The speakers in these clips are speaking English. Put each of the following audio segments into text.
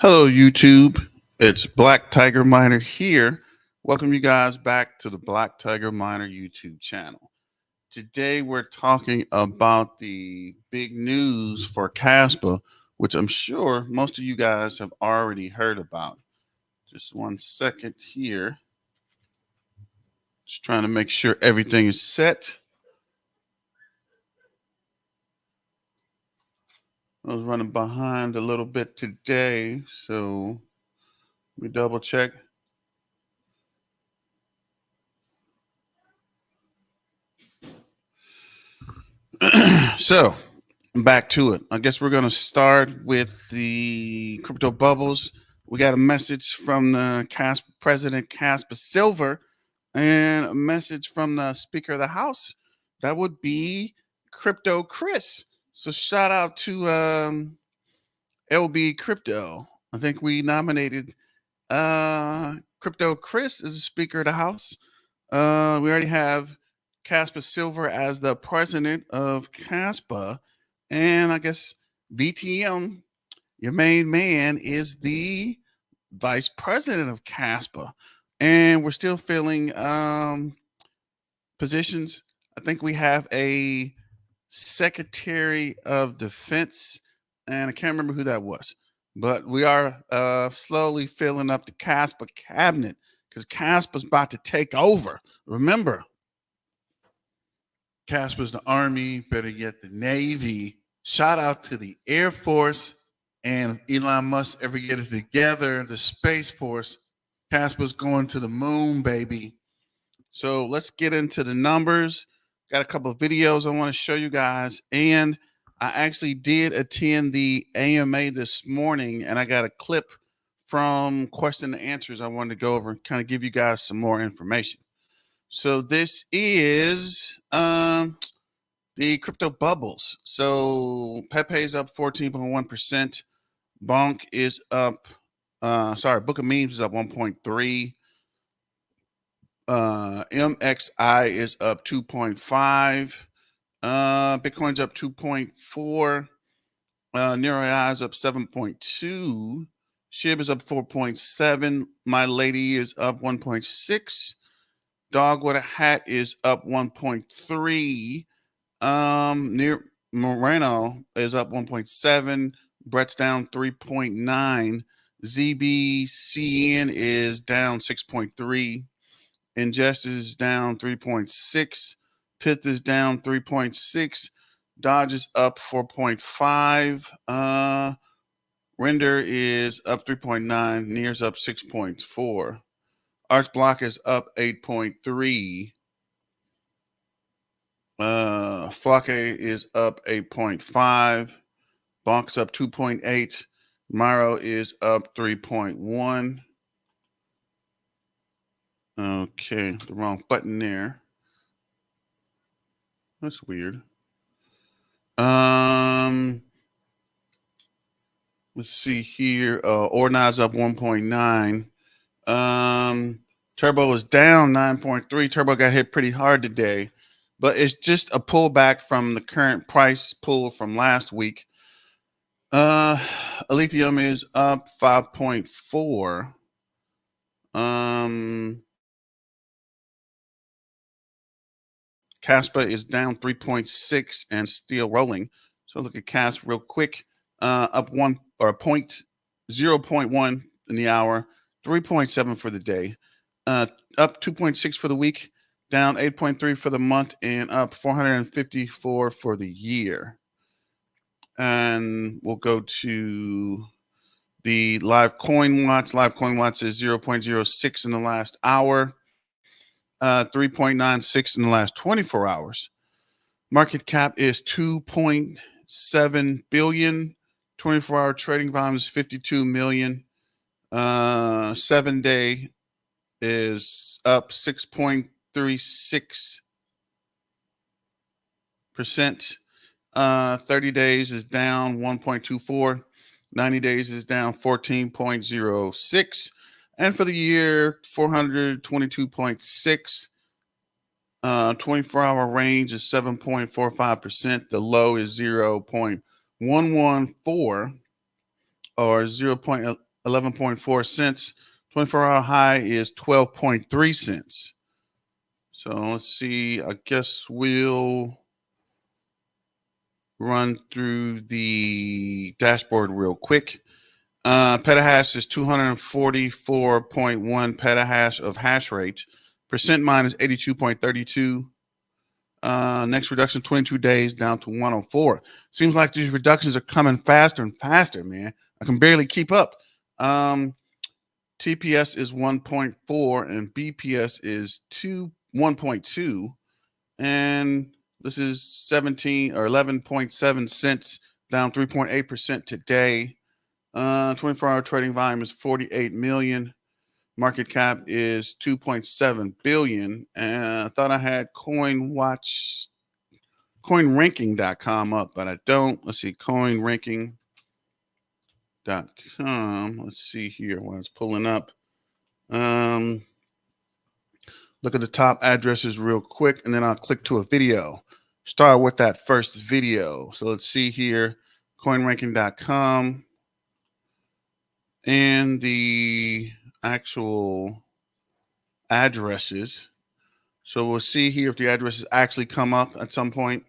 Hello, YouTube. It's Black Tiger Miner here. Welcome you guys back to the Black Tiger Miner YouTube channel. Today we're talking about the big news for Caspa, which I'm sure most of you guys have already heard about. Just one second here. Just trying to make sure everything is set. I was running behind a little bit today, so we double check. So back to it. I guess we're going to start with the crypto bubbles. We got a message from the President Kaspa Silver and a message from the Speaker of the House. That would be Crypto Chris. So shout out to LB Crypto. I think we nominated Crypto Chris as the Speaker of the House. We already have Kaspa Silver as the president of Caspa. And I guess BTM, your main man, is the vice president of Caspa. And we're still filling positions. I think we have a secretary of defense, and I can't remember who that was. But we are slowly filling up the Caspa cabinet because Caspa's about to take over. Remember, Caspa's the Army, better yet the Navy. Shout out to the Air Force, and Elon Musk ever get it together, the Space Force. Caspa's going to the moon, baby. So let's get into the numbers. Got a couple of videos I want to show you guys, and I actually did attend the AMA this morning, and I got a clip from question and answers I wanted to go over and kind of give you guys some more information. So this is the crypto bubbles. So Pepe is up 14.1%. Bonk is up. Book of Memes is up 1.3. MXI is up 2.5. Bitcoin's up 2.4. Nero AI is up 7.2. SHIB is up 4.7. My Lady is up 1.6. Dog with a Hat is up 1.3. Near Moreno is up 1.7. Brett's down 3.9. ZBCN is down 6.3. Ingest is down 3.6. Pith is down 3.6. Dodge is up 4.5. Render is up 3.9. Near's up 6.4. Arch Block is up 8.3. Flocke is up 8.5. Bonk's up 2.8. Miro is up 3.1. Okay, the wrong button there. That's weird. Let's see here. Ordinals up 1.9. Turbo is down 9.3. Turbo got hit pretty hard today, but it's just a pullback from the current price pull from last week. Lithium is up 5.4. Kaspa is down 3.6 and still rolling. So look at Cas real quick. Up 1 or 0.1 in the hour, 3.7 for the day. Up 2.6 for the week, down 8.3 for the month, and up 454 for the year. And we'll go to the live coin watch. Live coin watch is 0.06 in the last hour, 3.96 in the last 24 hours. Market cap is 2.7 billion. 24-hour trading volume is 52 million. 7-day is up 6.36%. 30 days is down 1.24. 90 days is down 14.06. And for the year, 422.6. 24-hour range is 7.45%. The low is 0.114 or 11.4 cents. 24-hour high is 12.3 cents. So let's see. I guess we'll run through the dashboard real quick. Petahash is 244.1 petahash of hash rate. Percent mine is 82.32. Next reduction 22 days down to 104. Seems like these reductions are coming faster and faster, man. I can barely keep up. TPS is 1.4 and BPS is 1.2. And this is 17 or 11.7 cents, down 3.8% today. 24-hour trading volume is 48 million. Market cap is 2.7 billion. And I thought I had coinranking.com up, but I don't. Let's see, coinranking.com. Let's see here while it's pulling up. Look at the top addresses real quick, and then I'll click to a video. Start with that first video. So let's see here, coinranking.com and the actual addresses. So we'll see here if the addresses actually come up at some point.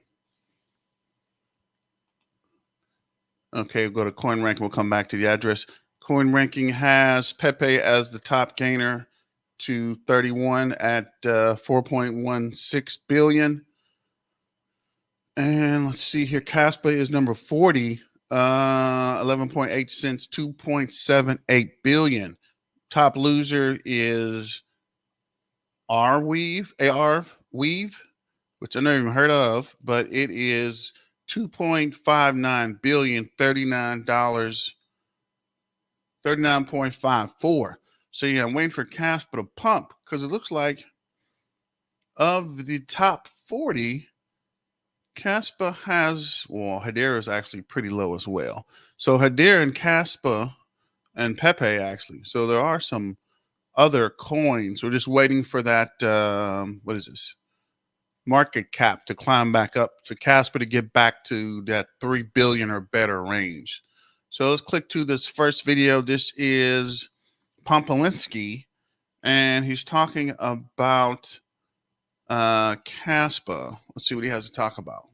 Okay, we'll go to CoinRanking. We'll come back to the address. CoinRanking has Pepe as the top gainer to 31 at 4.16 billion. And let's see here. Kaspa is number 40, 11.8 cents, 2.78 billion. Top loser is Weave, which I never even heard of, but it is 2.59 billion, $39.54. So yeah, I'm waiting for Kaspa to pump because it looks like of the top 40, Kaspa has, well, Hedera is actually pretty low as well. So Hedera and Kaspa and Pepe actually. So there are some other coins. We're just waiting for that, what is this? Market cap to climb back up for Kaspa to get back to that 3 billion or better range. So let's click to this first video. This is Pompolinski, and he's talking about Kaspa. Let's see what he has to talk about.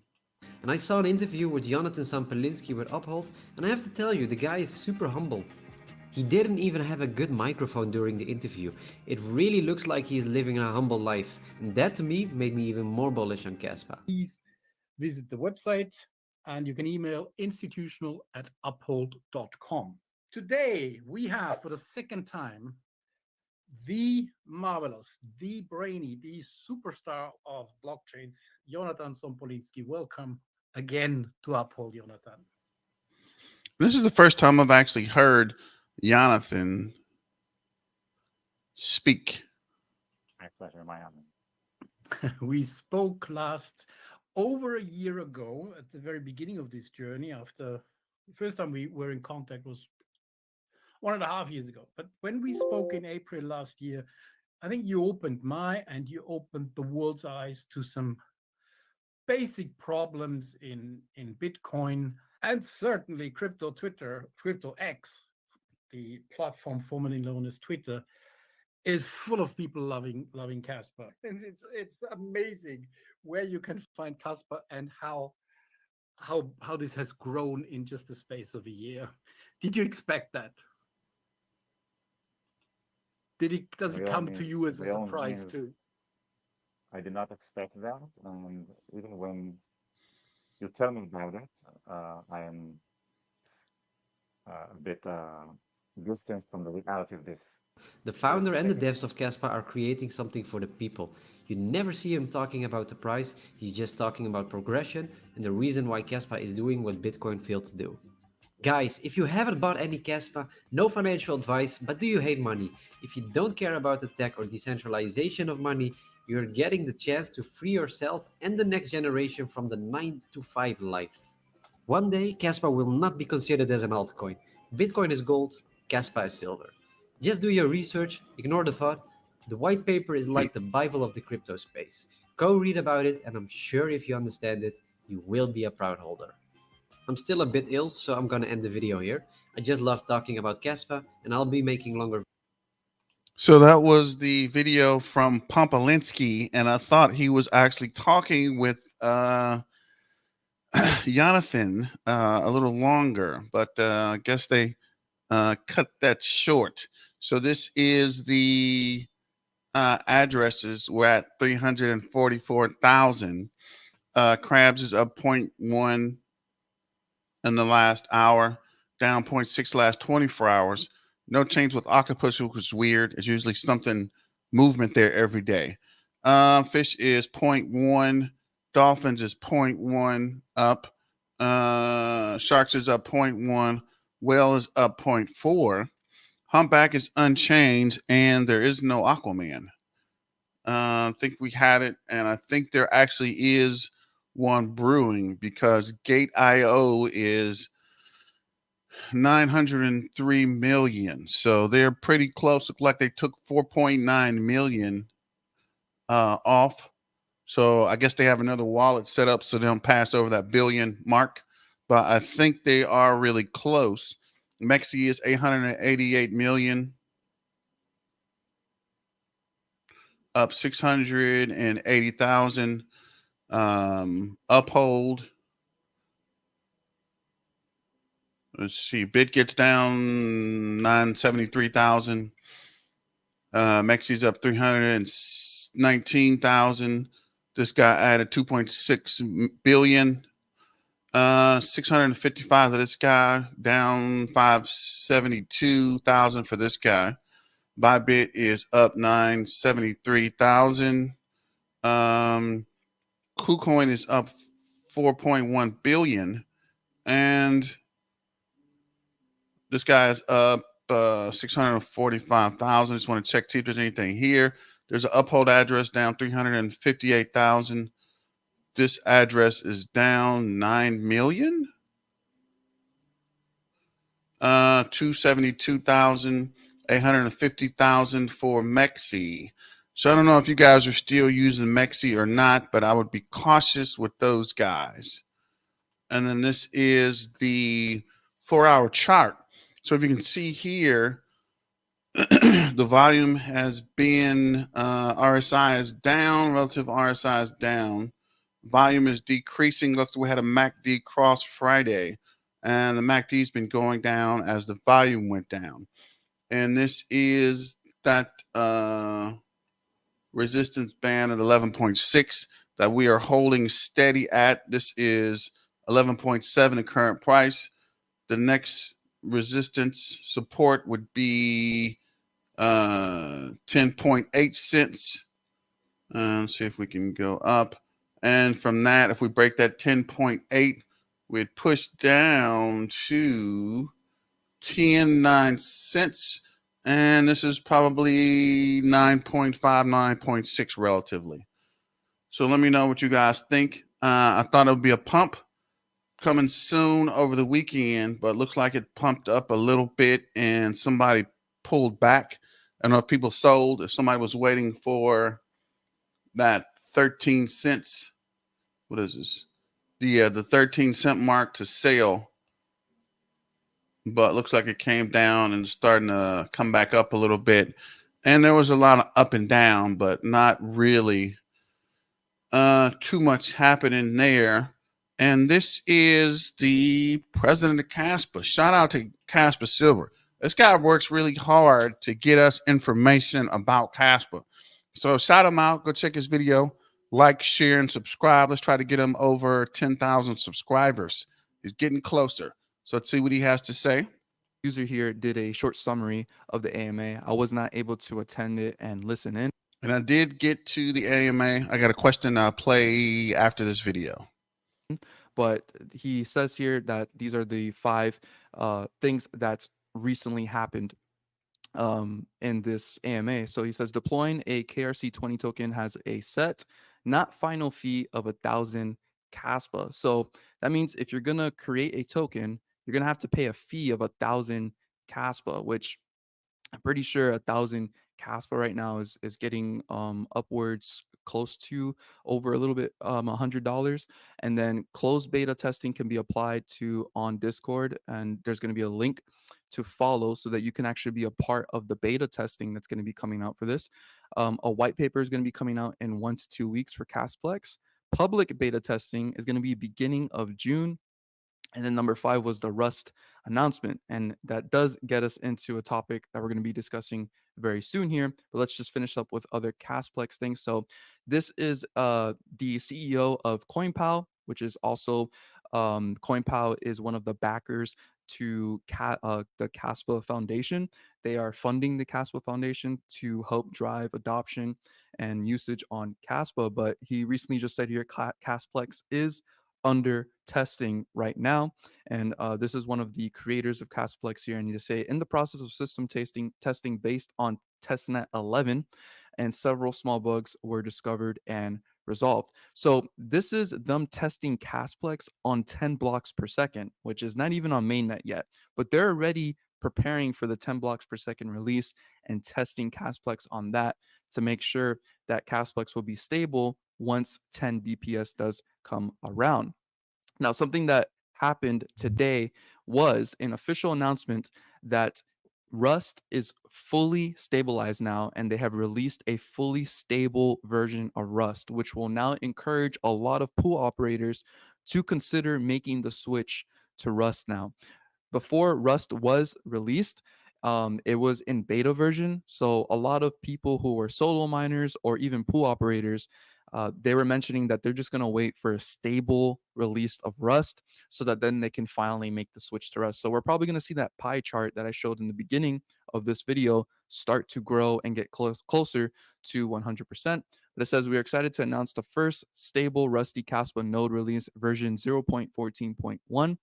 And I saw an interview with Jonathan Sampelinski with Uphold, and I have to tell you, the guy is super humble. He didn't even have a good microphone during the interview. It really looks like he's living a humble life, and that to me made me even more bullish on Kaspa. Please visit the website, and you can email institutional@uphold.com. Today, we have, for the second time, the marvelous, the brainy, the superstar of blockchains, Jonathan Sompolinski. Welcome again to Uphold, Jonathan. This is the first time I've actually heard Jonathan speak. My pleasure, my honor. We spoke last over a year ago at the very beginning of this journey. After the first time we were in contact was 1.5 years ago. But when we spoke in April last year, I think you opened you opened the world's eyes to some basic problems in Bitcoin and certainly crypto X, the platform formerly known as Twitter, is full of people loving Kaspa. And it's amazing where you can find Kaspa and how this has grown in just the space of a year. Did you expect that? Does it come to you as a surprise too? I did not expect that, and even when you tell me about it, I am a bit distant from the reality of this. The founder and the devs of Kaspa are creating something for the people. You never see him talking about the price, he's just talking about progression and the reason why Kaspa is doing what Bitcoin failed to do. Guys, if you haven't bought any Kaspa, no financial advice, but do you hate money? If you don't care about the tech or decentralization of money, you're getting the chance to free yourself and the next generation from the 9-to-5 life. One day, Kaspa will not be considered as an altcoin. Bitcoin is gold, Kaspa is silver. Just do your research, ignore the FUD. The white paper is like the Bible of the crypto space. Go read about it, and I'm sure if you understand it, you will be a proud holder. I'm still a bit ill, so I'm gonna end the video here. I just love talking about Caspa, and I'll be making longer. So that was the video from Pompalinsky, and I thought he was actually talking with Jonathan a little longer, but I guess they cut that short. So this is the addresses. We're at 344,000. Crabs is up point 0.1 in the last hour, down zero point 0.6 last 24 hours. No change with octopus, which is weird. It's usually something movement there every day. Fish is zero point 0.1. Dolphins is zero point 0.1 up. Sharks is up zero point 0.1. Whale is up zero point 0.4. Humpback is unchanged, and there is no Aquaman. I think we had it, and I think there actually is one brewing because Gate IO is 903 million. So they're pretty close. Look like they took 4.9 million off. So I guess they have another wallet set up so they don't pass over that billion mark. But I think they are really close. Mexi is 888 million, up 680,000. Uphold. Let's see. Bit gets down 973,000. Mexi's up 319,000. This guy added 2.6 billion. 655 of this guy, down 572,000 for this guy. Bybit is up 973,000. KuCoin is up 4.1 billion, and this guy is up 645,000. Just want to check see if there's anything here. There's an Uphold address down 358,000. This address is down 9 million. 272,000, 850,000 for Mexi. So I don't know if you guys are still using Mexi or not, but I would be cautious with those guys. And then this is the 4-hour chart. So if you can see here, the volume has been RSI is down, relative RSI is down. Volume is decreasing. Looks like we had a MACD cross Friday, and the MACD has been going down as the volume went down. And this is that resistance band at 11.6 that we are holding steady at. This is 11.7 the current price. The next resistance support would be 10.8 cents. Let's see if we can go up. And from that, if we break that 10.8, we'd push down to 9 cents. And this is probably 9.5, 9.6 relatively. So let me know what you guys think. I thought it would be a pump coming soon over the weekend, but looks like it pumped up a little bit and somebody pulled back. I don't know if people sold, if somebody was waiting for that 13 cents. What is this? The 13-cent mark to sell. But looks like it came down and starting to come back up a little bit. And there was a lot of up and down, but not really too much happening there. And this is the president of Caspa. Shout out to Caspa Silver. This guy works really hard to get us information about Caspa. So shout him out. Go check his video. Like, share, and subscribe. Let's try to get him over 10,000 subscribers. He's getting closer. So let's see what he has to say. User here did a short summary of the AMA. I was not able to attend it and listen in. And I did get to the AMA. I got a question I'll play after this video. But he says here that these are the 5 things that's recently happened in this AMA. So he says deploying a KRC20 token has a set, not final fee of 1,000 Kaspa. So that means if you're going to create a token, you're going to have to pay a fee of 1,000 Kaspa, which I'm pretty sure 1,000 Kaspa right now is getting upwards close to over a little bit $100. And then closed beta testing can be applied to on Discord, and there's going to be a link to follow so that you can actually be a part of the beta testing that's going to be coming out for this. A white paper is going to be coming out in 1 to 2 weeks for Kasplex. Public beta testing is going to be beginning of June. And then number 5 was the Rust announcement. And that does get us into a topic that we're going to be discussing very soon here. But let's just finish up with other Casplex things. So this is the CEO of CoinPal, which is also CoinPal is one of the backers to the Caspa Foundation. They are funding the Caspa Foundation to help drive adoption and usage on Caspa. But he recently just said here, Casplex is under testing right now. And this is one of the creators of Casplex here. I need to say, in the process of system testing based on testnet 11, and several small bugs were discovered and resolved. So this is them testing Casplex on 10 blocks per second, which is not even on mainnet yet, but they're already preparing for the 10 blocks per second release and testing Casplex on that to make sure that Casplex will be stable once 10 BPS does come around. Now, something that happened today was an official announcement that Rust is fully stabilized now, and they have released a fully stable version of Rust, which will now encourage a lot of pool operators to consider making the switch to Rust now. Before Rust was released, it was in beta version. So a lot of people who were solo miners or even pool operators, they were mentioning that they're just going to wait for a stable release of Rust so that then they can finally make the switch to Rust. So we're probably going to see that pie chart that I showed in the beginning of this video start to grow and get closer to 100%. But it says we are excited to announce the first stable Rusty Caspa node release version 0.14.1.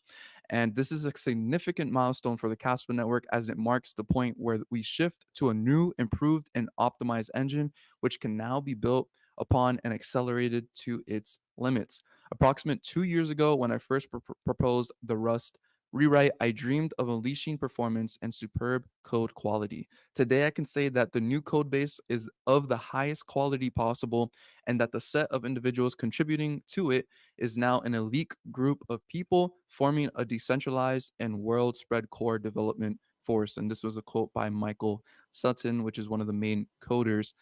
And this is a significant milestone for the Caspa network as it marks the point where we shift to a new, improved, and optimized engine, which can now be built upon and accelerated to its limits. Approximate 2 years ago, when I first proposed the Rust rewrite, I dreamed of unleashing performance and superb code quality. Today, I can say that the new code base is of the highest quality possible, and that the set of individuals contributing to it is now an elite group of people forming a decentralized and world spread core development force. And this was a quote by Michael Sutton, which is one of the main coders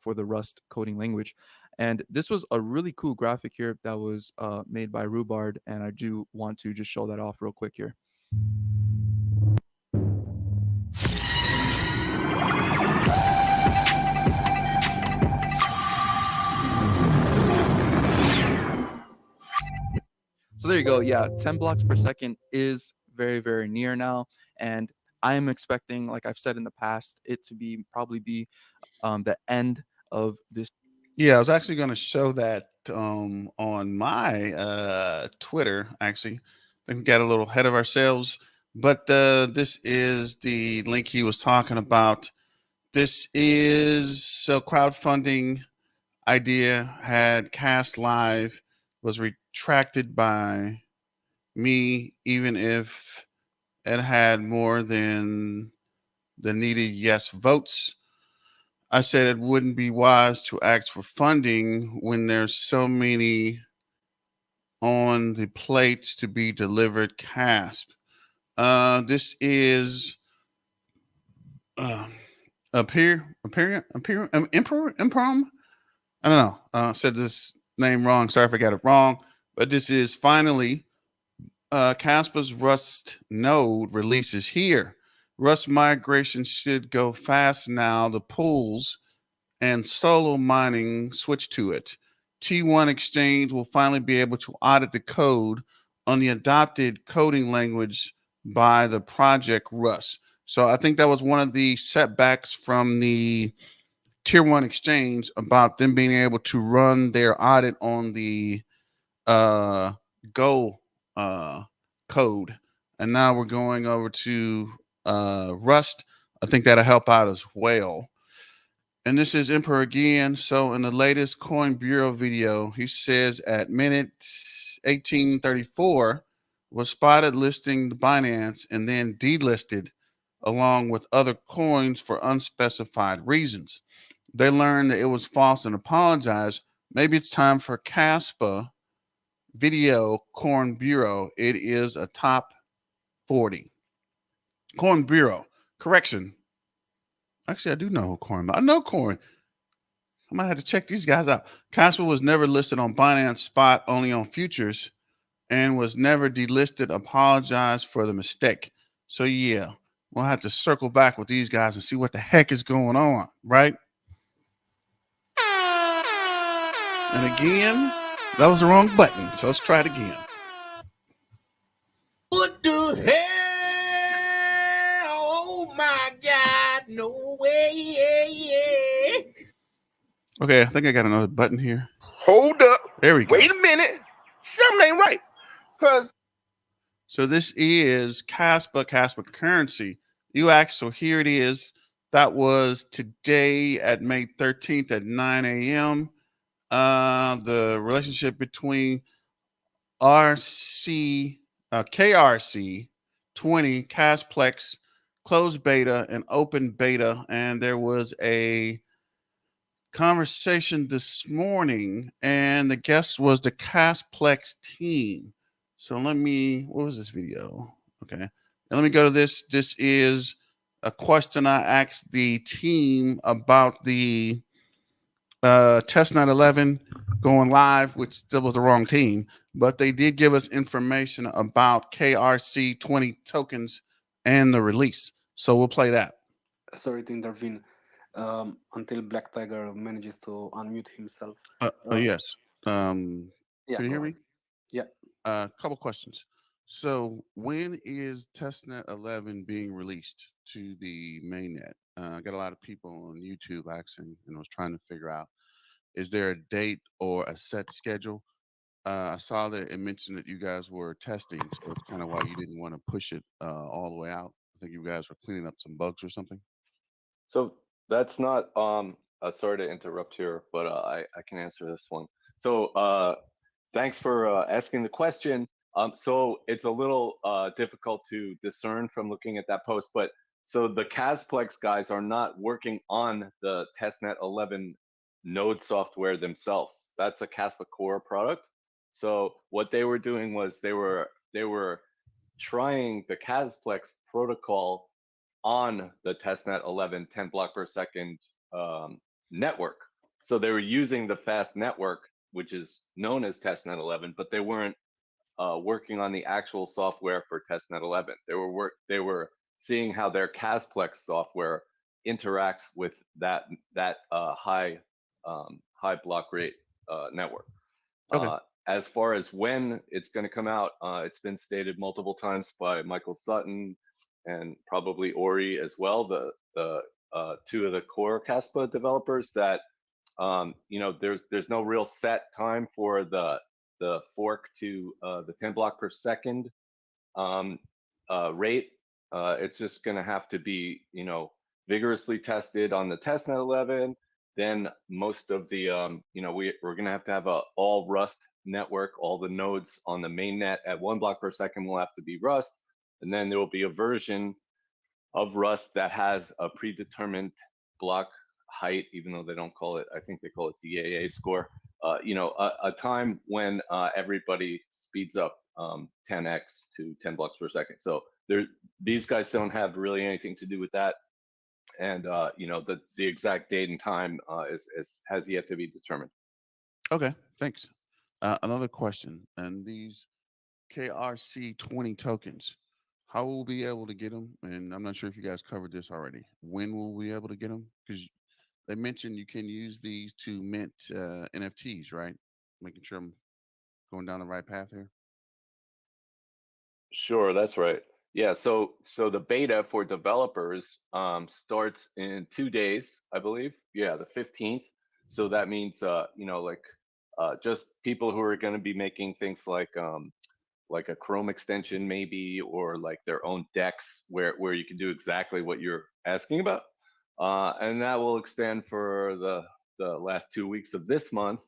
for the Rust coding language. And this was a really cool graphic here that was made by Rubard. And I do want to just show that off real quick here. So there you go. Yeah, 10 blocks per second is very, very near now. And I am expecting, like I've said in the past, it to be probably be the end of this. Yeah, I was actually going to show that on my Twitter. Actually, I think we got a little ahead of ourselves, but this is the link he was talking about. This is a crowdfunding idea had cast live, was retracted by me, even if it had more than the needed yes votes. I said it wouldn't be wise to ask for funding when there's so many on the plates to be delivered. Casp. This is Improm. I don't know. Said this name wrong. Sorry if I got it wrong. But this is finally Caspa's Rust node releases here. Rust migration should go fast now. The pools and solo mining switch to it. T1 Exchange will finally be able to audit the code on the adopted coding language by the project Rust. So I think that was one of the setbacks from the Tier 1 Exchange about them being able to run their audit on the Go code. And now we're going over to Rust. I think that'll help out as well. And this is Emperor again. So in the latest Coin Bureau video, he says at minute 1834 was spotted listing the Binance and then delisted along with other coins for unspecified reasons. They learned that it was false and apologized. Maybe it's time for Caspa Video Corn Bureau. It is a top 40. Corn Bureau. Correction. Actually, I do know Corn. I know Corn. I might have to check these guys out. Caspa was never listed on Binance Spot, only on futures, and was never delisted. Apologized for the mistake. So yeah, we'll have to circle back with these guys and see what the heck is going on, right? And again, that was the wrong button. So let's try it again. What the hell? Oh my God, no way. Okay, I think I got another button here. Hold up. There we go. Wait a minute. Something ain't right. Because So this is Kaspa currency. You asked, so here it is. That was today at May 13th at 9 a.m. The relationship between KRC 20, Kasplex, closed beta, and open beta. And there was a conversation this morning, and the guest was the Kasplex team. So what was this video? Okay. And let me go to this. This is a question I asked the team about the Testnet 11 going live, which still was the wrong team, but they did give us information about KRC 20 tokens and the release. So we'll play that. Sorry to intervene. Until Black Tiger manages to unmute himself. Yes. Yeah, Can you hear go me? ahead. Yeah. A couple questions. So when is testnet 11 being released to the mainnet? I got a lot of people on YouTube asking and was trying to figure out, is there a date or a set schedule? I saw that it mentioned that you guys were testing, so it's kind of why you didn't want to push it all the way out. I think you guys were cleaning up some bugs or something. So that's not sorry to interrupt here, but I can answer this one. So thanks for asking the question. So it's a little difficult to discern from looking at that post, but so the Casplex guys are not working on the testnet 11 node software themselves. That's a Caspa core product. So what they were doing was they were trying the Casplex protocol on the testnet 11 10 block per second network. So they were using the fast network, which is known as testnet 11, but they weren't working on the actual software for testnet 11. They were seeing how their Casplex software interacts with that high block rate network. Okay. As far as when it's going to come out, it's been stated multiple times by Michael Sutton and probably Ori as well, the two of the core Caspa developers, that there's no real set time for the fork to the 10 block per second um, rate. It's just going to have to be vigorously tested on the testnet 11. Then most of the we're going to have a all Rust network. All the nodes on the main net at 1 block per second will have to be Rust, and then there will be a version of Rust that has a predetermined block height, even though they don't call it, I think they call it DAA score. A time when everybody speeds up 10x to 10 blocks per second. So these guys don't have really anything to do with that, and the exact date and time has yet to be determined. Okay. Thanks. Another question. And these KRC 20 tokens, how will we be able to get them? And I'm not sure if you guys covered this already. When will we be able to get them? Because they mentioned you can use these to mint NFTs, right? Making sure I'm going down the right path here. Sure, that's right. Yeah, so the beta for developers starts in 2 days, I believe. Yeah, the 15th. So that means just people who are going to be making things like a Chrome extension maybe, or like their own decks where you can do exactly what you're asking about. And that will extend for the last 2 weeks of this month.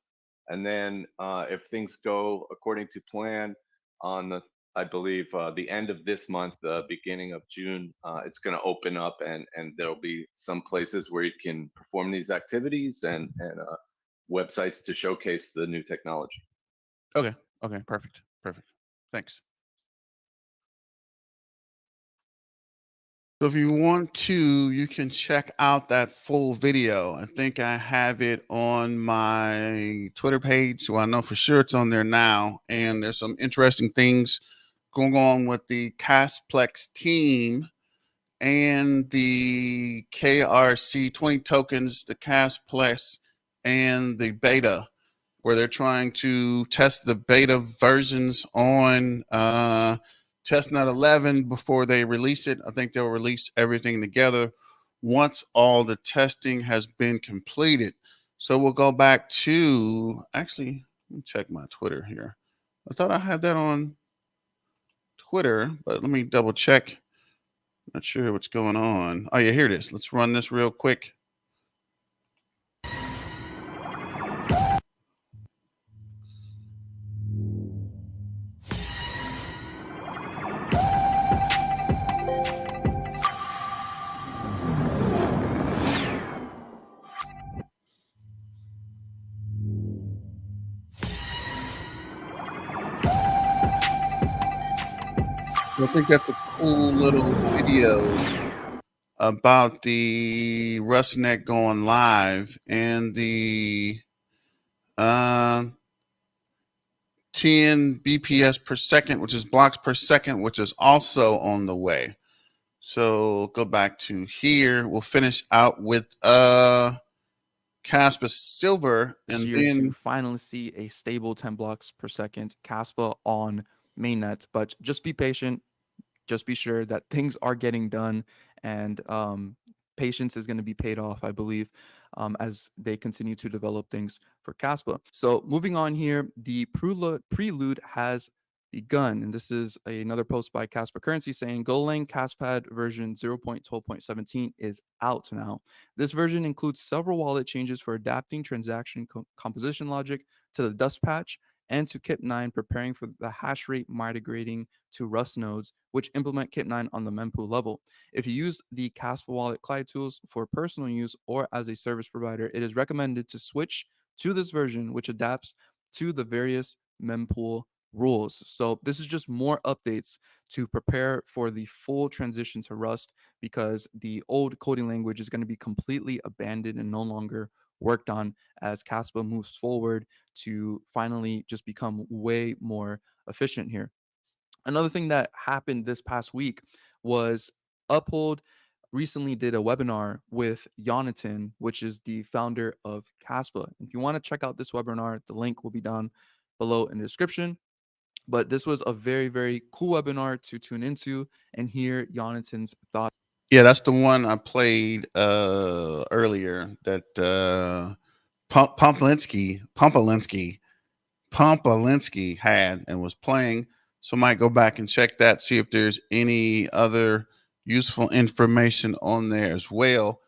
And then if things go according to plan, on the I believe the end of this month, the beginning of June, it's going to open up, and there'll be some places where you can perform these activities and websites to showcase the new technology. Okay. Okay. Perfect. Perfect. Thanks. So if you want to, you can check out that full video. I think I have it on my Twitter page, so I know for sure it's on there now. And there's some interesting things going on with the Kasplex team and the KRC 20 tokens, the Kasplex, and the beta, where they're trying to test the beta versions on testnet 11 before they release it. I think they'll release everything together once all the testing has been completed. So we'll go back to, actually, let me check my Twitter here. I thought I had that on Twitter, but let me double check. Not sure what's going on. Oh yeah, here it is. Let's run this real quick. I think that's a cool little video about the RustNet going live and the uh, 10 BPS per second, which is blocks per second, which is also on the way. So go back to here. We'll finish out with Kaspa Silver, this and year to then finally see a stable 10 blocks per second Caspa on mainnet. But just be patient. Just be sure that things are getting done, and patience is going to be paid off, I believe, as they continue to develop things for Caspa. So moving on here, the prelude has begun, and this is another post by Caspa Currency saying Golang Caspad version 0.12.17 is out now. This version includes several wallet changes for adapting transaction composition logic to the dust patch and to KIP9, preparing for the hash rate migrating to Rust nodes, which implement KIP9 on the mempool level. If you use the Kaspa Wallet Client tools for personal use or as a service provider, it is recommended to switch to this version, which adapts to the various mempool rules. So this is just more updates to prepare for the full transition to Rust, because the old coding language is going to be completely abandoned and no longer worked on as Caspa moves forward to finally just become way more efficient here. Another thing that happened this past week was Uphold recently did a webinar with Jonathan, which is the founder of Caspa. If you want to check out this webinar, the link will be down below in the description. But this was a very, very cool webinar to tune into and hear Jonathan's thoughts. yeah, that's the one I played earlier. That Pompolinski had and was playing. So I might go back and check that, see if there's any other useful information on there as well.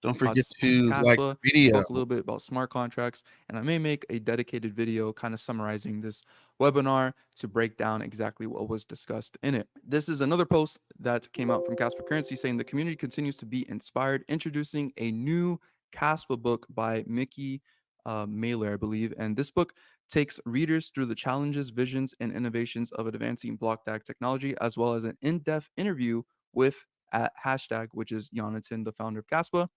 Don't forget On to like Caspa. the He video. spoke a little bit about smart contracts, and I may make a dedicated video kind of summarizing this webinar to break down exactly what was discussed in it. This is another post that came out from Kaspa Currency saying the community continues to be inspired, introducing a new Caspa book by Mickey Mailer, I believe. And this book takes readers through the challenges, visions, and innovations of advancing block DAG technology, as well as an in-depth interview with at hashtag, which is Jonathan, the founder of Caspa.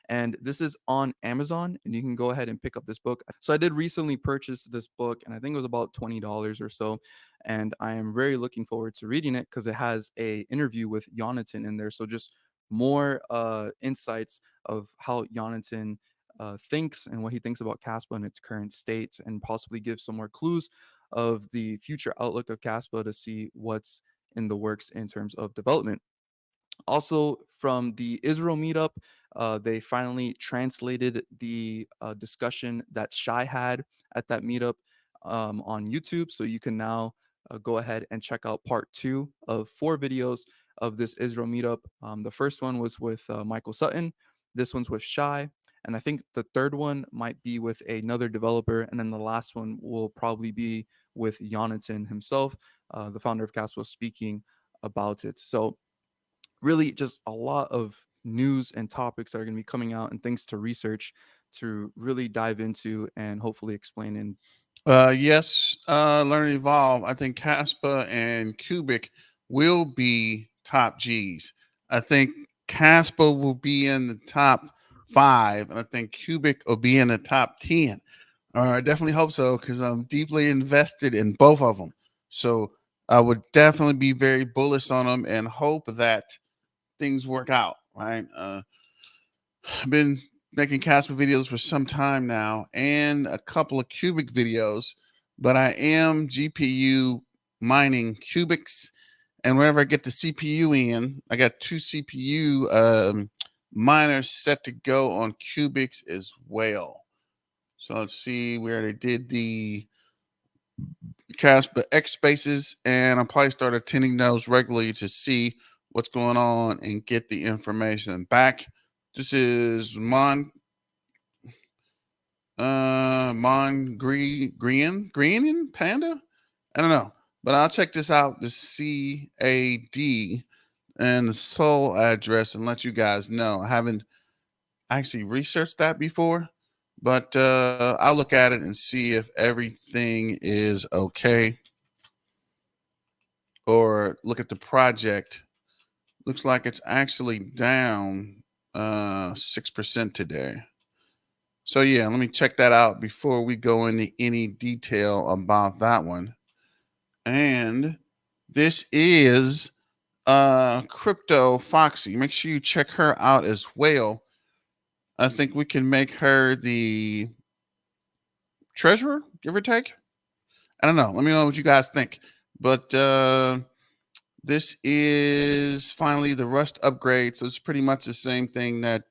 And this is on Amazon, and you can go ahead and pick up this book. So I did recently purchase this book, and I think it was about $20 or so. And I am very looking forward to reading it because it has a interview with Jonathan in there. So just more insights of how Jonathan thinks and what he thinks about Caspa in its current state, and possibly give some more clues of the future outlook of Caspa to see what's in the works in terms of development. Also, from the Israel meetup, they finally translated the discussion that Shai had at that meetup on YouTube. So you can now go ahead and check out part 2 of 4 videos of this Israel meetup. The first one was with Michael Sutton. This one's with Shai. And I think the third one might be with another developer. And then the last one will probably be with Jonathan himself, the founder of Caspa, speaking about it. So really just a lot of news and topics that are going to be coming out and things to research to really dive into and hopefully explain in. Yes, Learn and Evolve. I think Caspa and Cubic will be top G's. I think Caspa will be in the top 5, and I think Cubic will be in the top 10. I definitely hope so because I'm deeply invested in both of them. So I would definitely be very bullish on them and hope that things work out. Right. I've been making Casper videos for some time now and a couple of cubic videos, but I am GPU mining cubics. And whenever I get the CPU in, I got 2 CPU miners set to go on cubics as well. So let's see where they did the Caspa X spaces, and I'll probably start attending those regularly to see what's going on and get the information back. This is Green Panda. I don't know, but I'll check this out. The CAD and the soul address and let you guys know. I haven't actually researched that before, but I'll look at it and see if everything is okay, or look at the project. Looks like it's actually down 6% today. So yeah, let me check that out before we go into any detail about that one. And this is Crypto Foxy. Make sure you check her out as well. I think we can make her the treasurer, give or take. I don't know. Let me know what you guys think. But this is finally the Rust upgrade. So it's pretty much the same thing that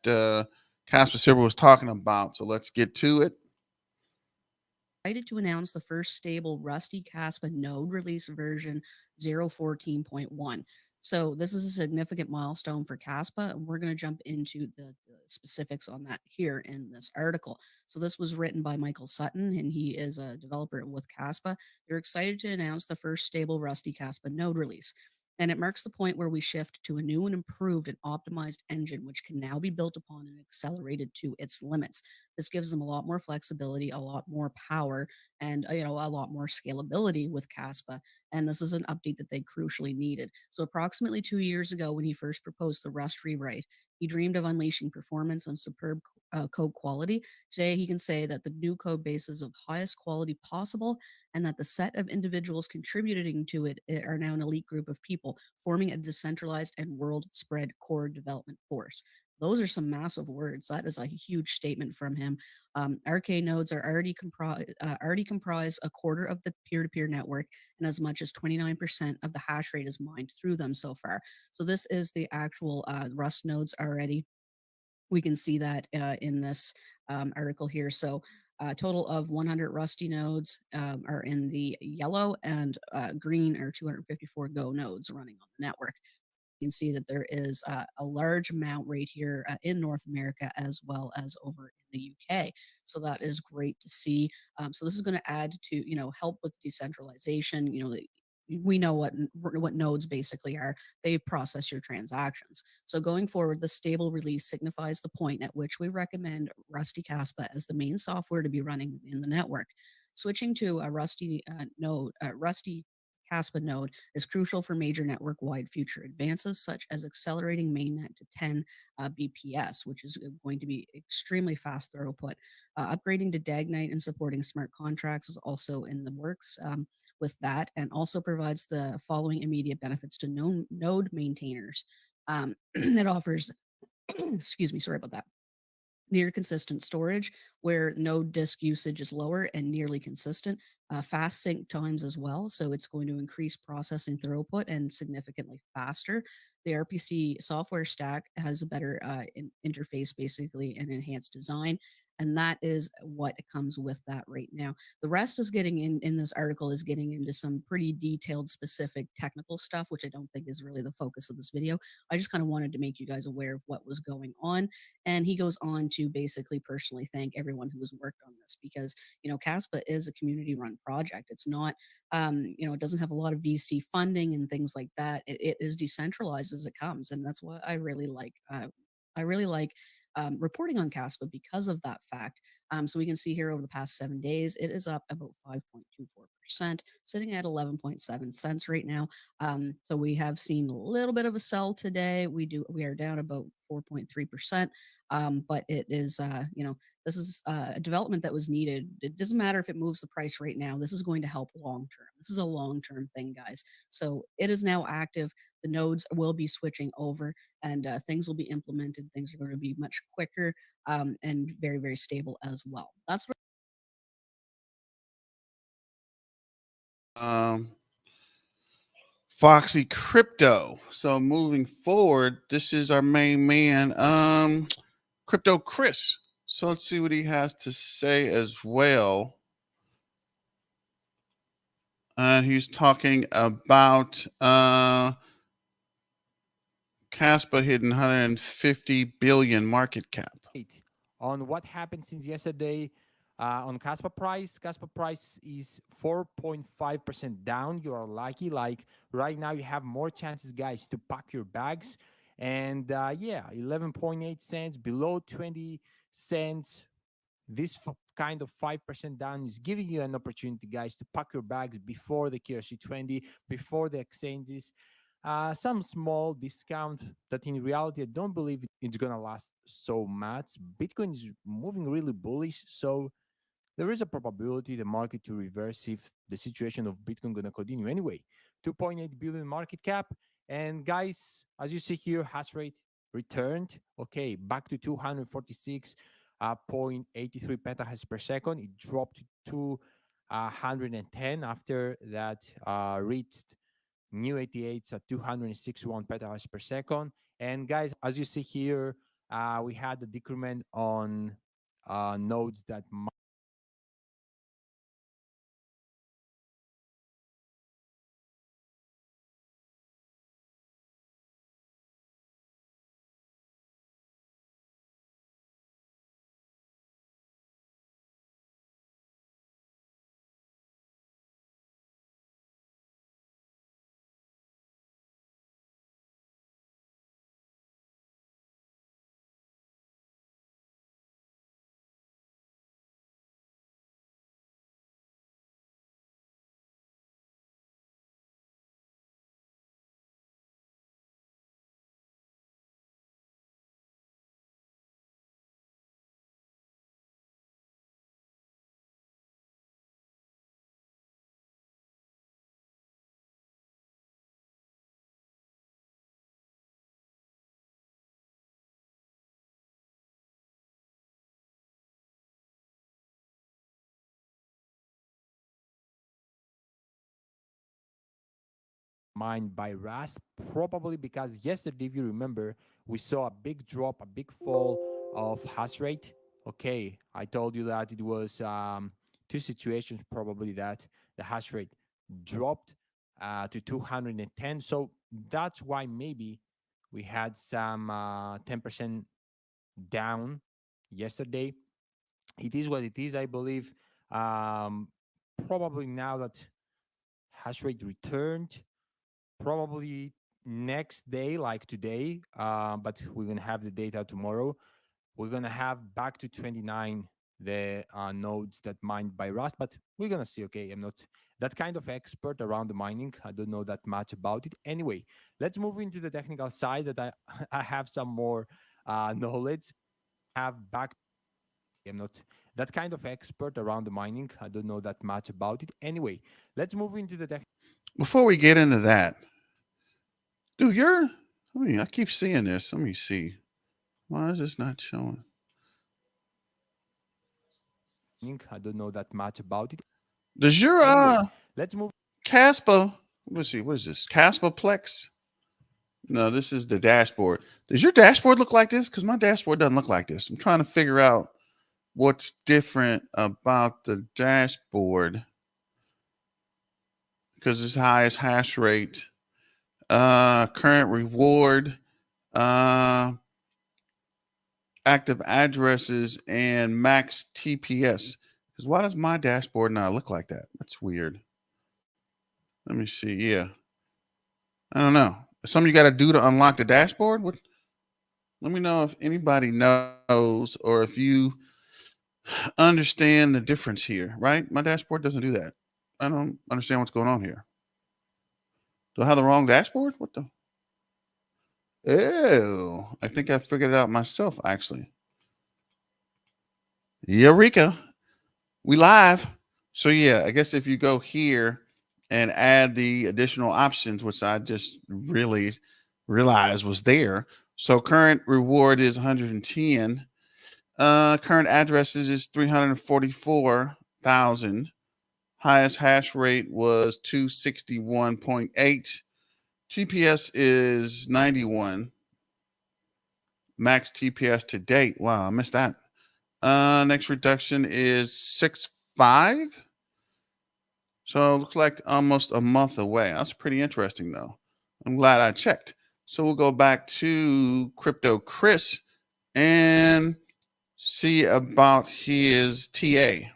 Casper Silver was talking about. So let's get to it. Excited to announce the first stable Rusty Kaspa node release version 0.14.1. So this is a significant milestone for Kaspa, and we're going to jump into the specifics on that here in this article. So this was written by Michael Sutton, and he is a developer with Kaspa. They're excited to announce the first stable Rusty Kaspa node release. And it marks the point where we shift to a new and improved and optimized engine, which can now be built upon and accelerated to its limits. This gives them a lot more flexibility, a lot more power, and a lot more scalability with Caspa. And this is an update that they crucially needed. So approximately 2 years ago, when he first proposed the Rust rewrite, he dreamed of unleashing performance and superb code quality. Today, he can say that the new code base is of highest quality possible, and that the set of individuals contributing to it are now an elite group of people, forming a decentralized and world spread core development force. Those are some massive words. That is a huge statement from him. RK nodes are already comprise a quarter of the peer-to-peer network, and as much as 29% of the hash rate is mined through them so far. So this is the actual Rust nodes already. We can see that in this article here. So a total of 100 Rusty nodes are in the yellow, and green are 254 Go nodes running on the network. You can see that there is a large amount right here in North America as well as over in the UK. So that is great to see. So this is going to add to, help with decentralization. We know what nodes basically are. They process your transactions. So going forward, the stable release signifies the point at which we recommend Rusty Kaspa as the main software to be running in the network. Switching to a Rusty Kaspa node is crucial for major network-wide future advances, such as accelerating mainnet to 10 BPS, which is going to be extremely fast throughput. Upgrading to DAGNITE and supporting smart contracts is also in the works with that, and also provides the following immediate benefits to node maintainers. It offers, excuse me, sorry about that, near consistent storage where node disk usage is lower and nearly consistent, fast sync times as well. So it's going to increase processing throughput and significantly faster. The RPC software stack has a better interface, basically an enhanced design. And that is what comes with that right now. The rest is getting in this article is getting into some pretty detailed, specific technical stuff, which I don't think is really the focus of this video. I just kind of wanted to make you guys aware of what was going on. And he goes on to basically personally thank everyone who has worked on this because, Caspa is a community run project. It's not, it doesn't have a lot of VC funding and things like that. It is decentralized as it comes. And that's what I really like. I really like reporting on Caspa because of that fact. So we can see here over the past 7 days, it is up about 5.24%, sitting at 11.7 cents right now. So we have seen a little bit of a sell today. We are down about 4.3%. But it is, this is a development that was needed. It doesn't matter if it moves the price right now. This is going to help long term. This is a long term thing, guys. So it is now active. The nodes will be switching over, and things will be implemented. Things are going to be much quicker and very, very stable as well. That's what. Foxy Crypto. So moving forward, this is our main man, Crypto Chris. So let's see what he has to say as well. And he's talking about Kaspa hitting 150 billion market cap. On what happened since yesterday on Kaspa price. Kaspa price is 4.5% down. You are lucky. Like right now, you have more chances, guys, to pack your bags. And yeah, 11.8 cents, below 20 cents. This kind of 5% down is giving you an opportunity, guys, to pack your bags before the KRC20, before the exchanges. Some small discount that in reality I don't believe it's gonna last so much. Bitcoin is moving really bullish, so there is a probability the market to reverse if the situation of Bitcoin gonna continue. Anyway, 2.8 billion market cap, and guys, as you see here, hash rate returned. Okay, back to 246.83 petahash per second. It dropped to 110 after that reached new 88s at 261 petahash per second. And guys, as you see here, we had a decrement on nodes that mined by Rust, probably because yesterday, if you remember, we saw a big drop, a big fall of hash rate. Okay, I told you that it was two situations probably that the hash rate dropped to 210. So that's why maybe we had some 10% down yesterday. It is what it is, I believe. Probably now that hash rate returned, probably next day like today, but we're gonna have the data tomorrow. We're gonna have back to 29 the nodes that mined by Rust, but we're gonna see. Okay, I'm not that kind of expert around the mining. I don't know that much about it. Anyway, let's move into the technical side that I I have some more knowledge. Have back. I'm not that kind of expert around the mining. I don't know that much about it. Anyway, let's move into the Before we get into that, dude, I keep seeing this. Let me see. Why is this not showing? I don't know that much about it. Does your Anyway, let's move. Kaspa, let's see, what is this? Kaspa Plex? No, this is the dashboard. Does your dashboard look like this? Because my dashboard doesn't look like this. I'm trying to figure out what's different about the dashboard because it's highest hash rate, current reward, uh, active addresses, and max TPS. Because why does my dashboard not look like that? That's weird. Let me see. Yeah, I don't know. Something you got to do to unlock the dashboard? What? Let me know if anybody knows or if you understand the difference here. Right? My dashboard doesn't do that. I don't understand what's going on here. Do I have the wrong dashboard? What the? Oh, I think I figured it out myself, actually. Eureka. We live. So, yeah, I guess if you go here and add the additional options, which I just really realized was there. So, current reward is 110. Current addresses is 344,000. Highest hash rate was 261.8. TPS is 91. Max TPS to date. Wow, I missed that. Next reduction is 6.5. So it looks like almost a month away. That's pretty interesting, though. I'm glad I checked. So we'll go back to Crypto Chris and see about his TA.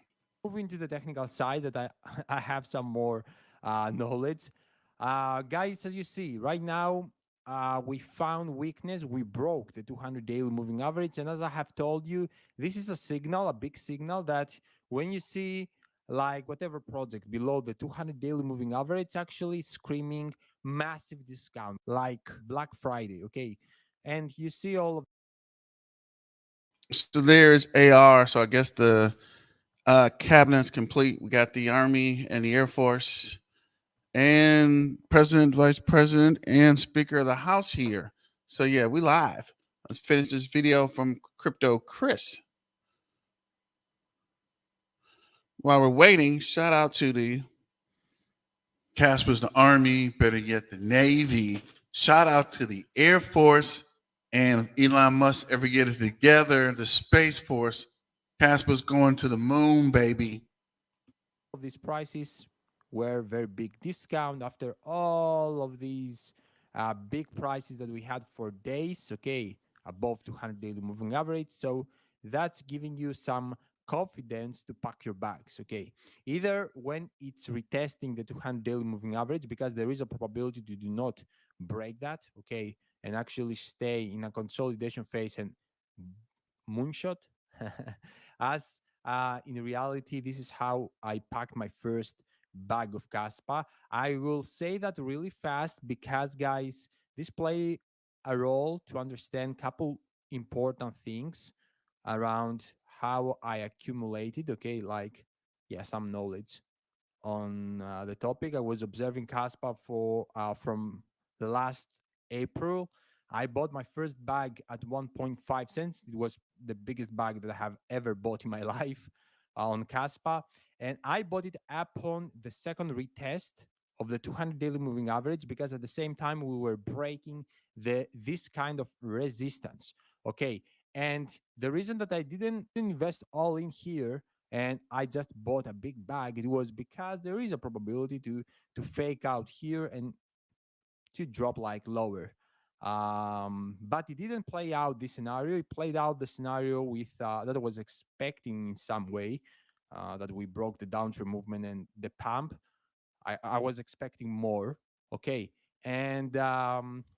Moving to the technical side, that I have some more knowledge. Guys, as you see, right now, we found weakness. We broke the 200 daily moving average. And as I have told you, this is a signal, a big signal that when you see like whatever project below the 200 daily moving average, actually screaming massive discount, like Black Friday, okay? And you see all of So there's AR. So I guess the cabinet's complete. We got the Army and the Air Force and President, Vice President, and Speaker of the House here. So yeah, we live. Let's finish this video from Crypto Chris. While we're waiting, shout out to the Caspa's, the Army, better yet the Navy. Shout out to the Air Force, and if Elon Musk ever get it together, the Space Force. Caspa's going to the moon, baby. these prices were very big discount after all of these big prices that we had for days, okay, above 200 daily moving average. So that's giving you some confidence to pack your bags, okay? Either when it's retesting the 200 daily moving average, because there is a probability to do not break that, okay, and actually stay in a consolidation phase and moonshot. As in reality, this is how I packed my first bag of Kaspa. I will say that really fast because, guys, this play a role to understand couple important things around how I accumulated. Okay, like yeah, some knowledge on the topic. I was observing Caspa for from the last April. I bought my first bag at 1.5 cents. It was the biggest bag that I have ever bought in my life on Caspa. And I bought it upon the second retest of the 200 daily moving average because at the same time we were breaking this kind of resistance. Okay. And the reason that I didn't invest all in here and I just bought a big bag, it was because there is a probability to fake out here and to drop like lower. But it didn't play out this scenario. It played out the scenario with that I was expecting in some way, that we broke the downtrend movement and the pump. I was expecting more. Okay. And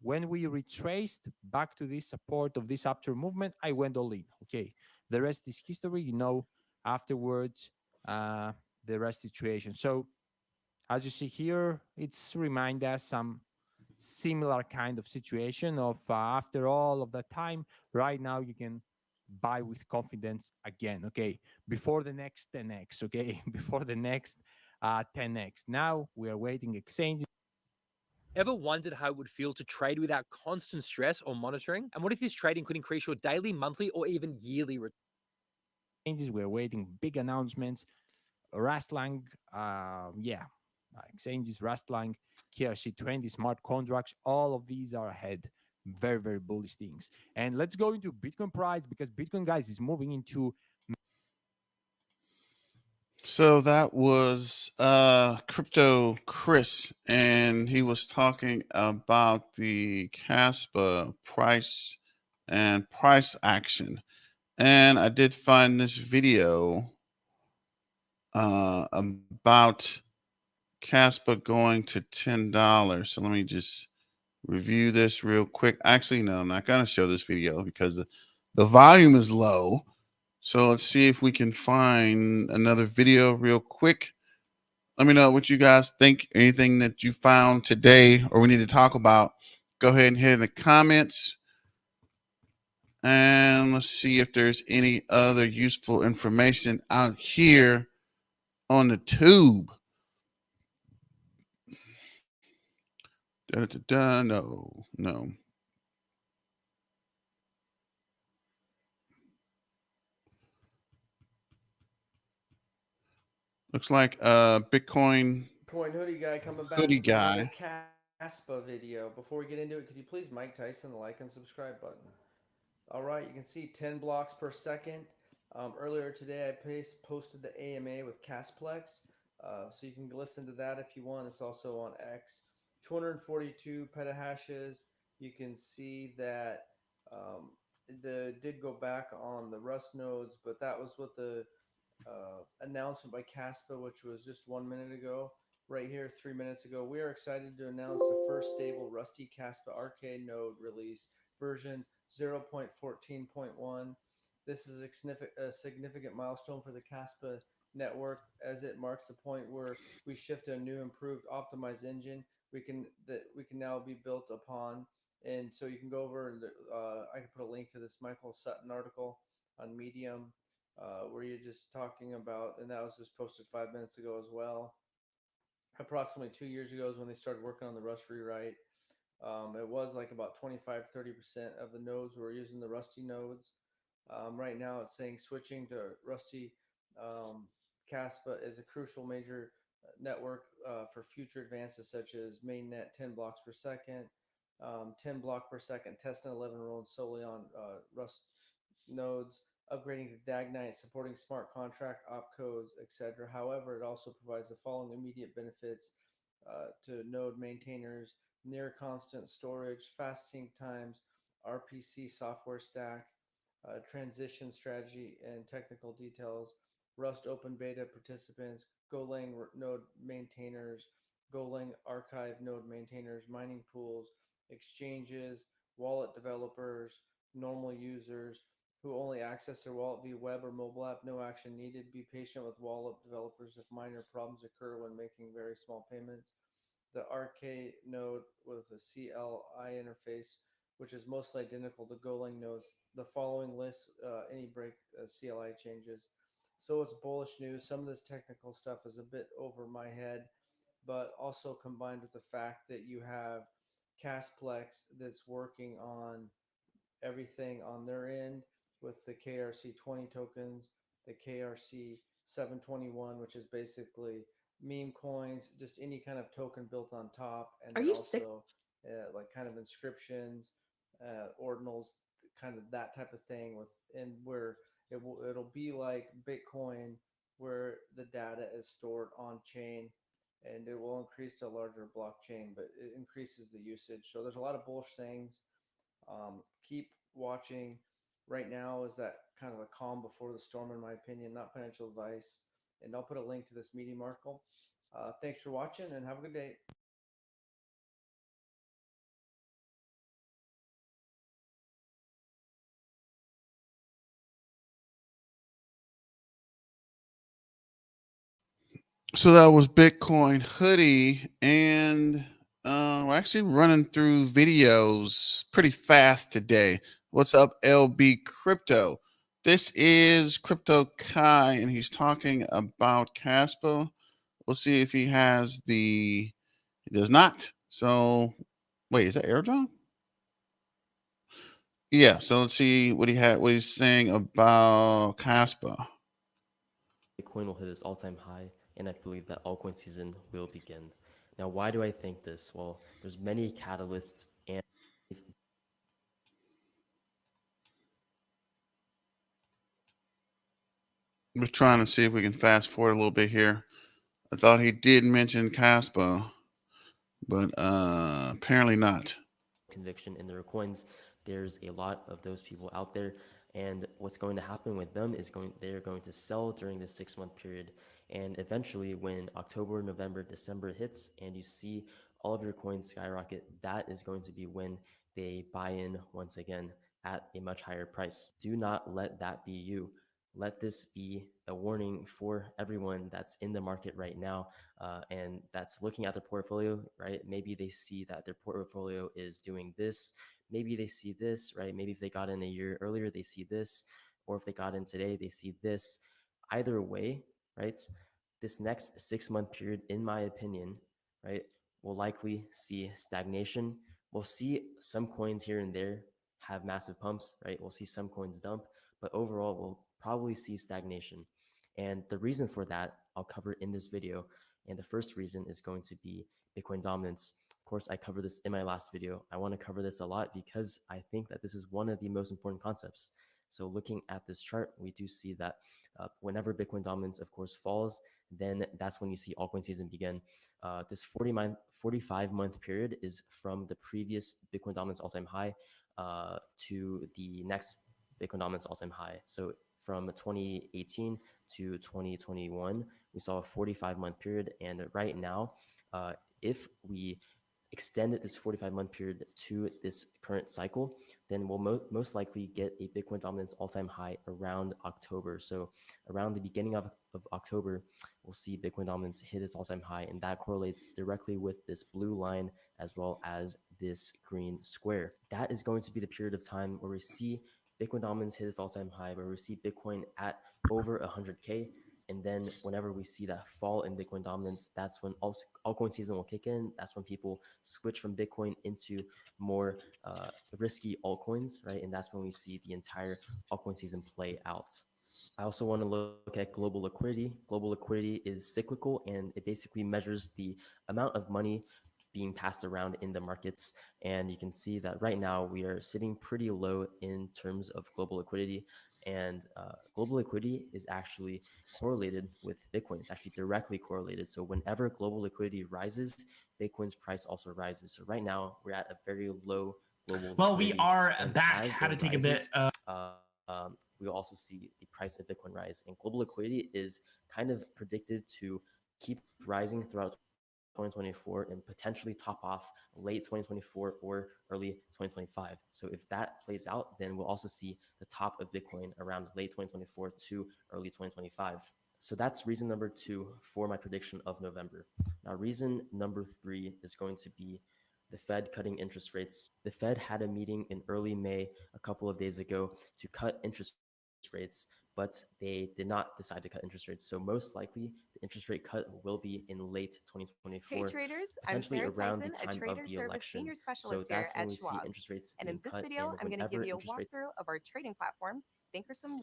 when we retraced back to this support of this uptrend movement, I went all in. Okay. The rest is history. You know, afterwards, the rest situation. So as you see here, it's remind us some similar kind of situation of after all of that time, right now you can buy with confidence again, okay, before the next 10x, okay, before the next 10x. Now we are waiting exchanges. Ever wondered how it would feel to trade without constant stress or monitoring? And what if this trading could increase your daily, monthly, or even yearly returns? We're waiting big announcements. Rastlang, exchanges, Rastlang, KRC20, smart contracts, all of these are ahead. Very, very bullish things. And let's go into Bitcoin price because Bitcoin, guys, is moving into So that was Crypto Chris, and he was talking about the Caspa price and price action. And I did find this video about Caspa going to $10. So let me just review this real quick. Actually, no, I'm not going to show this video because the volume is low. So let's see if we can find another video real quick. Let me know what you guys think. Anything that you found today or we need to talk about, go ahead and hit in the comments. And let's see if there's any other useful information out here on the tube. No, no. Looks like Bitcoin Coin hoodie guy coming back hoodie with another guy. Caspa video. Before we get into it, could you please Mike Tyson the like and subscribe button? All right, you can see 10 blocks per second. Earlier today, I posted the AMA with Kasplex, so you can listen to that if you want. It's also on X. 242 petahashes. You can see that the did go back on the Rust nodes, but that was what the announcement by Caspa, which was just 1 minute ago. Right here, 3 minutes ago, we are excited to announce the first stable Rusty Caspa Arcade node release, version 0.14.1. This is a significant milestone for the Caspa network, as it marks the point where we shift to a new, improved, optimized engine we can now be built upon. And so you can go over and I can put a link to this Michael Sutton article on Medium, where you're just talking about, and that was just posted 5 minutes ago as well. Approximately 2 years ago is when they started working on the Rust rewrite. It was like about 25-30% of the nodes were using the Rusty nodes. Right now, it's saying switching to Rusty Caspa is a crucial major network for future advances such as mainnet 10 blocks per second, 10 block per second test and 11 rolling solely on Rust nodes, upgrading to Dagnite, supporting smart contract opcodes, etc. However, it also provides the following immediate benefits to node maintainers: near constant storage, fast sync times, RPC software stack, transition strategy and technical details, Rust open beta participants, Golang node maintainers, Golang archive node maintainers, mining pools, exchanges, wallet developers, normal users who only access their wallet via web or mobile app. No action needed. Be patient with wallet developers if minor problems occur when making very small payments. The RK node with a CLI interface, which is mostly identical to Golang nodes. The following lists any break CLI changes. So it's bullish news. Some of this technical stuff is a bit over my head, but also combined with the fact that you have Casplex that's working on everything on their end with the KRC20 tokens, the KRC721, which is basically meme coins, just any kind of token built on top, and Are then you sick? also like kind of inscriptions, ordinals, kind of that type of thing with, and where it'll be like Bitcoin, where the data is stored on chain, and it will increase to a larger blockchain, but it increases the usage. So there's a lot of bullish things. Keep watching. Right now is that kind of a calm before the storm, in my opinion, not financial advice. And I'll put a link to this Medium article. Thanks for watching and have a good day. So that was Bitcoin hoodie, and we're actually running through videos pretty fast today. What's up, LB Crypto? This is Crypto Kai, and he's talking about Caspa. We'll see if he has the. He does not. So, wait, is that airdrop? Yeah. So let's see what he had. What he's saying about Caspa. Bitcoin will hit its all-time high, and I believe that altcoin season will begin. Now, why do I think this? Well, there's many catalysts and I'm just trying to see if we can fast forward a little bit here. I thought he did mention Kaspa, but apparently not. Conviction in their coins. There's a lot of those people out there, and what's going to happen with them is they're going to sell during this 6-month period, and eventually when October, November, December hits and you see all of your coins skyrocket, that is going to be when they buy in once again at a much higher price. Do not let that be you. Let this be a warning for everyone that's in the market right now, and that's looking at their portfolio, right? Maybe they see that their portfolio is doing this. Maybe they see this, right? Maybe if they got in a year earlier, they see this, or if they got in today, they see this. Either way, right? This next 6-month period, in my opinion, right, will likely see stagnation. We'll see some coins here and there have massive pumps, right? We'll see some coins dump, but overall, we'll probably see stagnation. And the reason for that, I'll cover in this video. And the first reason is going to be Bitcoin dominance. Of course, I covered this in my last video. I want to cover this a lot because I think that this is one of the most important concepts. So looking at this chart, we do see that whenever Bitcoin dominance, of course, falls, then that's when you see altcoin season begin. This 45-month period is from the previous Bitcoin dominance all-time high to the next Bitcoin dominance all-time high. So from 2018 to 2021, we saw a 45-month period. And right now, if we extended this 45-month period to this current cycle, then we'll most likely get a Bitcoin dominance all-time high around October. So around the beginning of October, we'll see Bitcoin dominance hit its all-time high, and that correlates directly with this blue line as well as this green square. That is going to be the period of time where we see Bitcoin dominance hit its all-time high, where we see Bitcoin at over 100K. And then whenever we see that fall in Bitcoin dominance, that's when altcoin season will kick in. That's when people switch from Bitcoin into more risky altcoins, right? And that's when we see the entire altcoin season play out. I also want to look at global liquidity. Global liquidity is cyclical, and it basically measures the amount of money being passed around in the markets. And you can see that right now we are sitting pretty low in terms of global liquidity. And global liquidity is actually correlated with Bitcoin. It's actually directly correlated. So whenever global liquidity rises, Bitcoin's price also rises. So right now we're at a very low global Well, liquidity. we are And back. as Had to it take rises, a bit. we'll also see the price of Bitcoin rise. And global liquidity is kind of predicted to keep rising throughout 2024 and potentially top off late 2024 or early 2025. So if that plays out, then we'll also see the top of Bitcoin around late 2024 to early 2025. So that's reason number 2 for my prediction of November. Now, reason number 3 is going to be the Fed cutting interest rates. The Fed had a meeting in early May, a couple of days ago, to cut interest rates, but they did not decide to cut interest rates. So most likely the interest rate cut will be in late 2024, Hey traders, I'm potentially Sarah around Tyson, the a time trader of the service election. senior So specialist here that's when at we see Schwab. interest rates And being in this cut. video, And I'm going to give whenever you a interest rates walkthrough of our trading platform. Thinkorswim.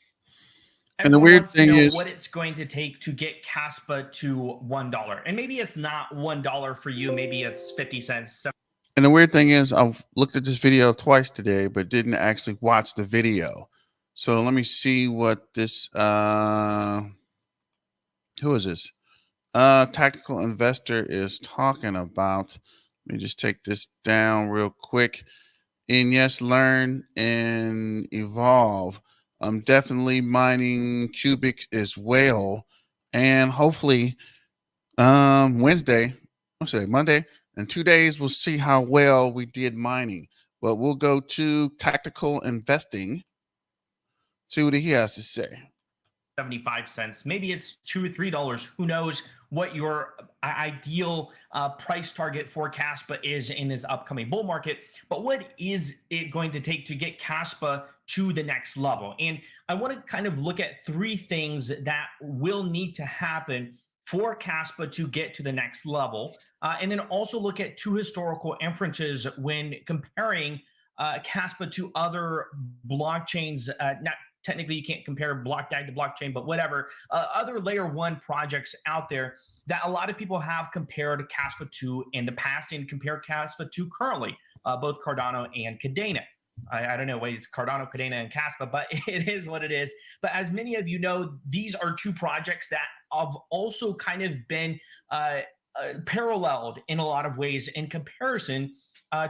And the Everyone weird wants to thing know is, what it's going to take to get Kaspa to $1. And maybe it's not $1 for you. Maybe it's 50 cents. and the weird thing is, I've looked at this video twice today, but didn't actually watch the video. So let me see what this. Who is this? Tactical investor is talking about. Let me just take this down real quick. And yes, learn and evolve. I'm definitely mining cubics as well, and hopefully Wednesday, I'll say Monday, in 2 days we'll see how well we did mining. But we'll go to tactical investing, see what he has to say. 75 cents. Maybe it's $2 or $3. Who knows what your ideal price target for Kaspa is in this upcoming bull market. But what is it going to take to get Kaspa to the next level? And I want to kind of look at 3 things that will need to happen for Kaspa to get to the next level. And then also look at 2 historical inferences when comparing Kaspa to other blockchains, not technically you can't compare blockchain to blockchain, but whatever, other layer 1 projects out there that a lot of people have compared Kaspa to in the past and compare Kaspa to currently, both Cardano and Cadena. I don't know why it's Cardano, Cadena, and Caspa, but it is what it is. But as many of you know, these are two projects that have also kind of been paralleled in a lot of ways in comparison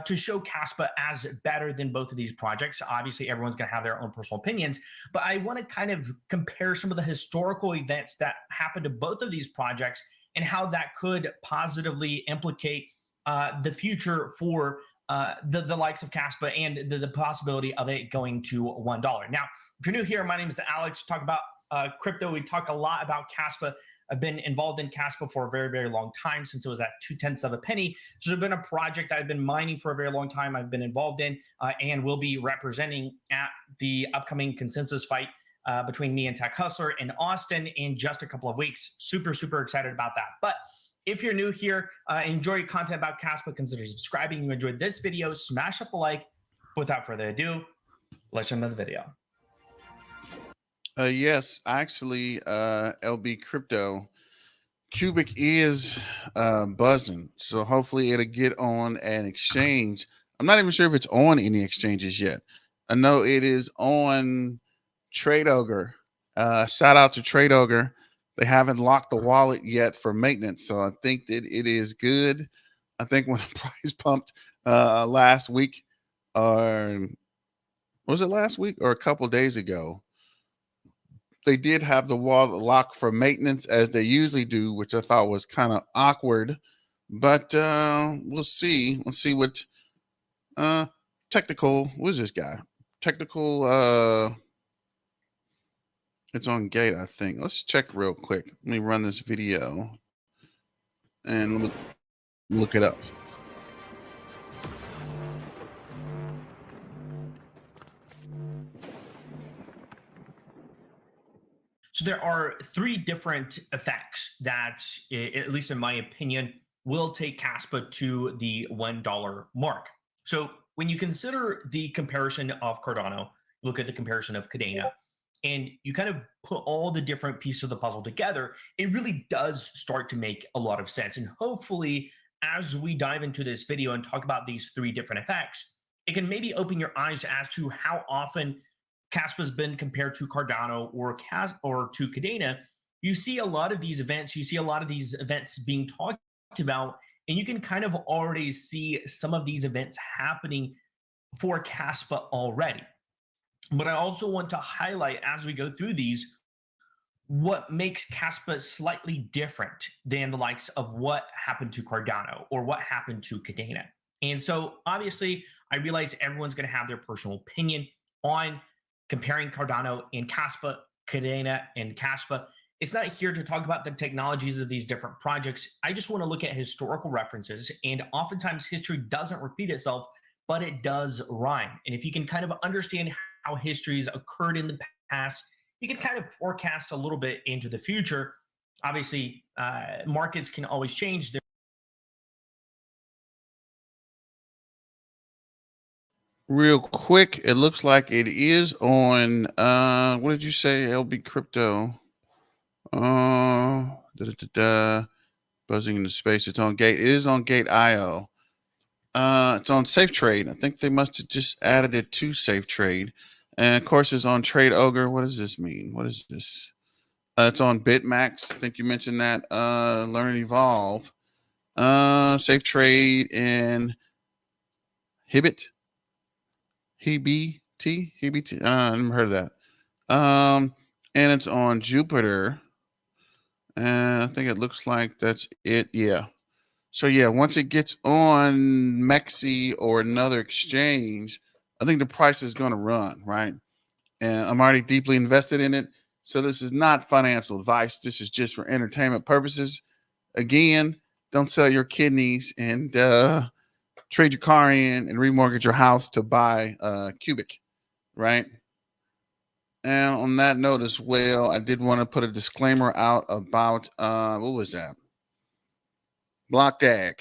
to show Caspa as better than both of these projects. Obviously, everyone's going to have their own personal opinions, but I want to kind of compare some of the historical events that happened to both of these projects and how that could positively implicate the future for the likes of Caspa and the possibility of it going to $1. Now, if you're new here, my name is Alex. We talk about crypto. We talk a lot about Caspa. I've been involved in Caspa for a very, very long time, since it was at 0.2 of a penny. So it's been a project I've been mining for a very long time. I've been involved in and will be representing at the upcoming consensus fight between me and Tech Hustler in Austin in just a couple of weeks. Super, super excited about that. But if you're new here, enjoy content about Caspa, consider subscribing. You enjoyed this video, smash up a like. Without further ado, let's jump into the video. Yes, actually, LB Crypto, Cubic is buzzing. So hopefully it'll get on an exchange. I'm not even sure if it's on any exchanges yet. I know it is on Trade Ogre. Shout out to Trade Ogre. They haven't locked the wallet yet for maintenance. So I think that it is good. I think when the price pumped last week, or was it last week or a couple of days ago, they did have the wallet locked for maintenance as they usually do, which I thought was kind of awkward. But we'll see. We'll see what technical, what is this guy? Technical, it's on Gate, I think. Let's check real quick. Let me run this video and let me look it up. So there are three different effects that, at least in my opinion, will take Caspa to the $1 mark. So when you consider the comparison of Cardano, look at the comparison of Cadena, and you kind of put all the different pieces of the puzzle together, it really does start to make a lot of sense. And hopefully, as we dive into this video and talk about these three different effects, it can maybe open your eyes as to how often Caspa's been compared to Cardano or to Cadena. You see a lot of these events, being talked about, and you can kind of already see some of these events happening for Caspa already. But I also want to highlight, as we go through these, what makes Caspa slightly different than the likes of what happened to Cardano or what happened to Cadena. And so obviously, I realize everyone's going to have their personal opinion on comparing Cardano and Caspa, Cadena and Caspa. It's not here to talk about the technologies of these different projects. I just want to look at historical references, and oftentimes history doesn't repeat itself, but it does rhyme. And if you can kind of understand how histories occurred in the past, you can kind of forecast a little bit into the future. Obviously, markets can always change. Real quick, it looks like it is on what did you say, LB Crypto? Buzzing in the space. It's on Gate. It is on Gate.io. It's on Safe Trade. I think they must have just added it to Safe Trade. And of course, it's on Trade Ogre. What does this mean? What is this? It's on BitMax. I think you mentioned that. Learn and Evolve. Safe Trade and Hibit. Hibit. I never heard of that. And it's on Jupiter. And I think it looks like that's it. Yeah. So yeah, once it gets on Mexi or another exchange, I think the price is going to run, right? And I'm already deeply invested in it. So this is not financial advice. This is just for entertainment purposes. Again, don't sell your kidneys and trade your car in and remortgage your house to buy Cubic, right? And on that note as well, I did want to put a disclaimer out about what was that? BlockDAG.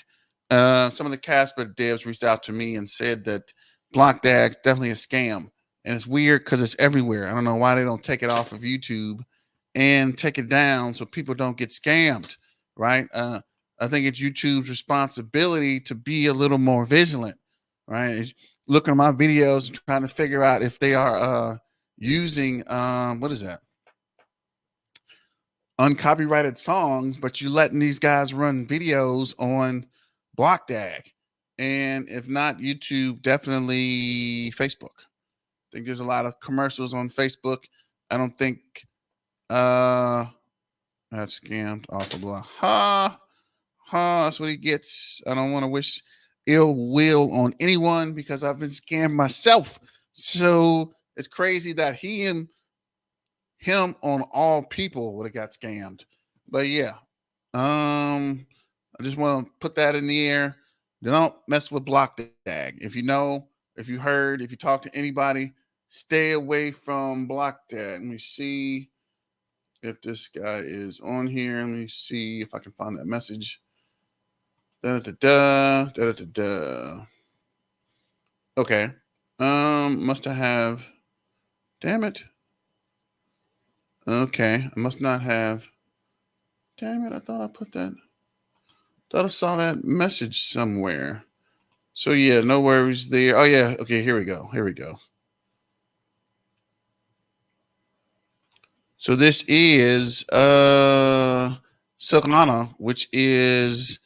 Some of the Caspa devs reached out to me and said that BlockDAG is definitely a scam. And it's weird because it's everywhere. I don't know why they don't take it off of YouTube and take it down so people don't get scammed, right? I think it's YouTube's responsibility to be a little more vigilant, right? looking at my videos and trying to figure out if they are using what is that? Uncopyrighted songs, but you letting these guys run videos on BlockDAG. And if not YouTube, definitely Facebook. I think there's a lot of commercials on Facebook. I don't think that's scammed off of blah. Ha ha, that's what he gets. I don't want to wish ill will on anyone because I've been scammed myself. So it's crazy that him on all people would have got scammed. But yeah. I just want to put that in the air. Don't mess with BlockDAG. If you know, if you heard, if you talk to anybody, stay away from BlockDAG. Let me see if this guy is on here. Let me see if I can find that message. Okay. Must have. Damn it. Okay. I must not have. Damn it. I thought I put that. Thought I saw that message somewhere. So yeah, no worries there. Oh yeah. Okay. Here we go. Here we go. So this is Silkana, which is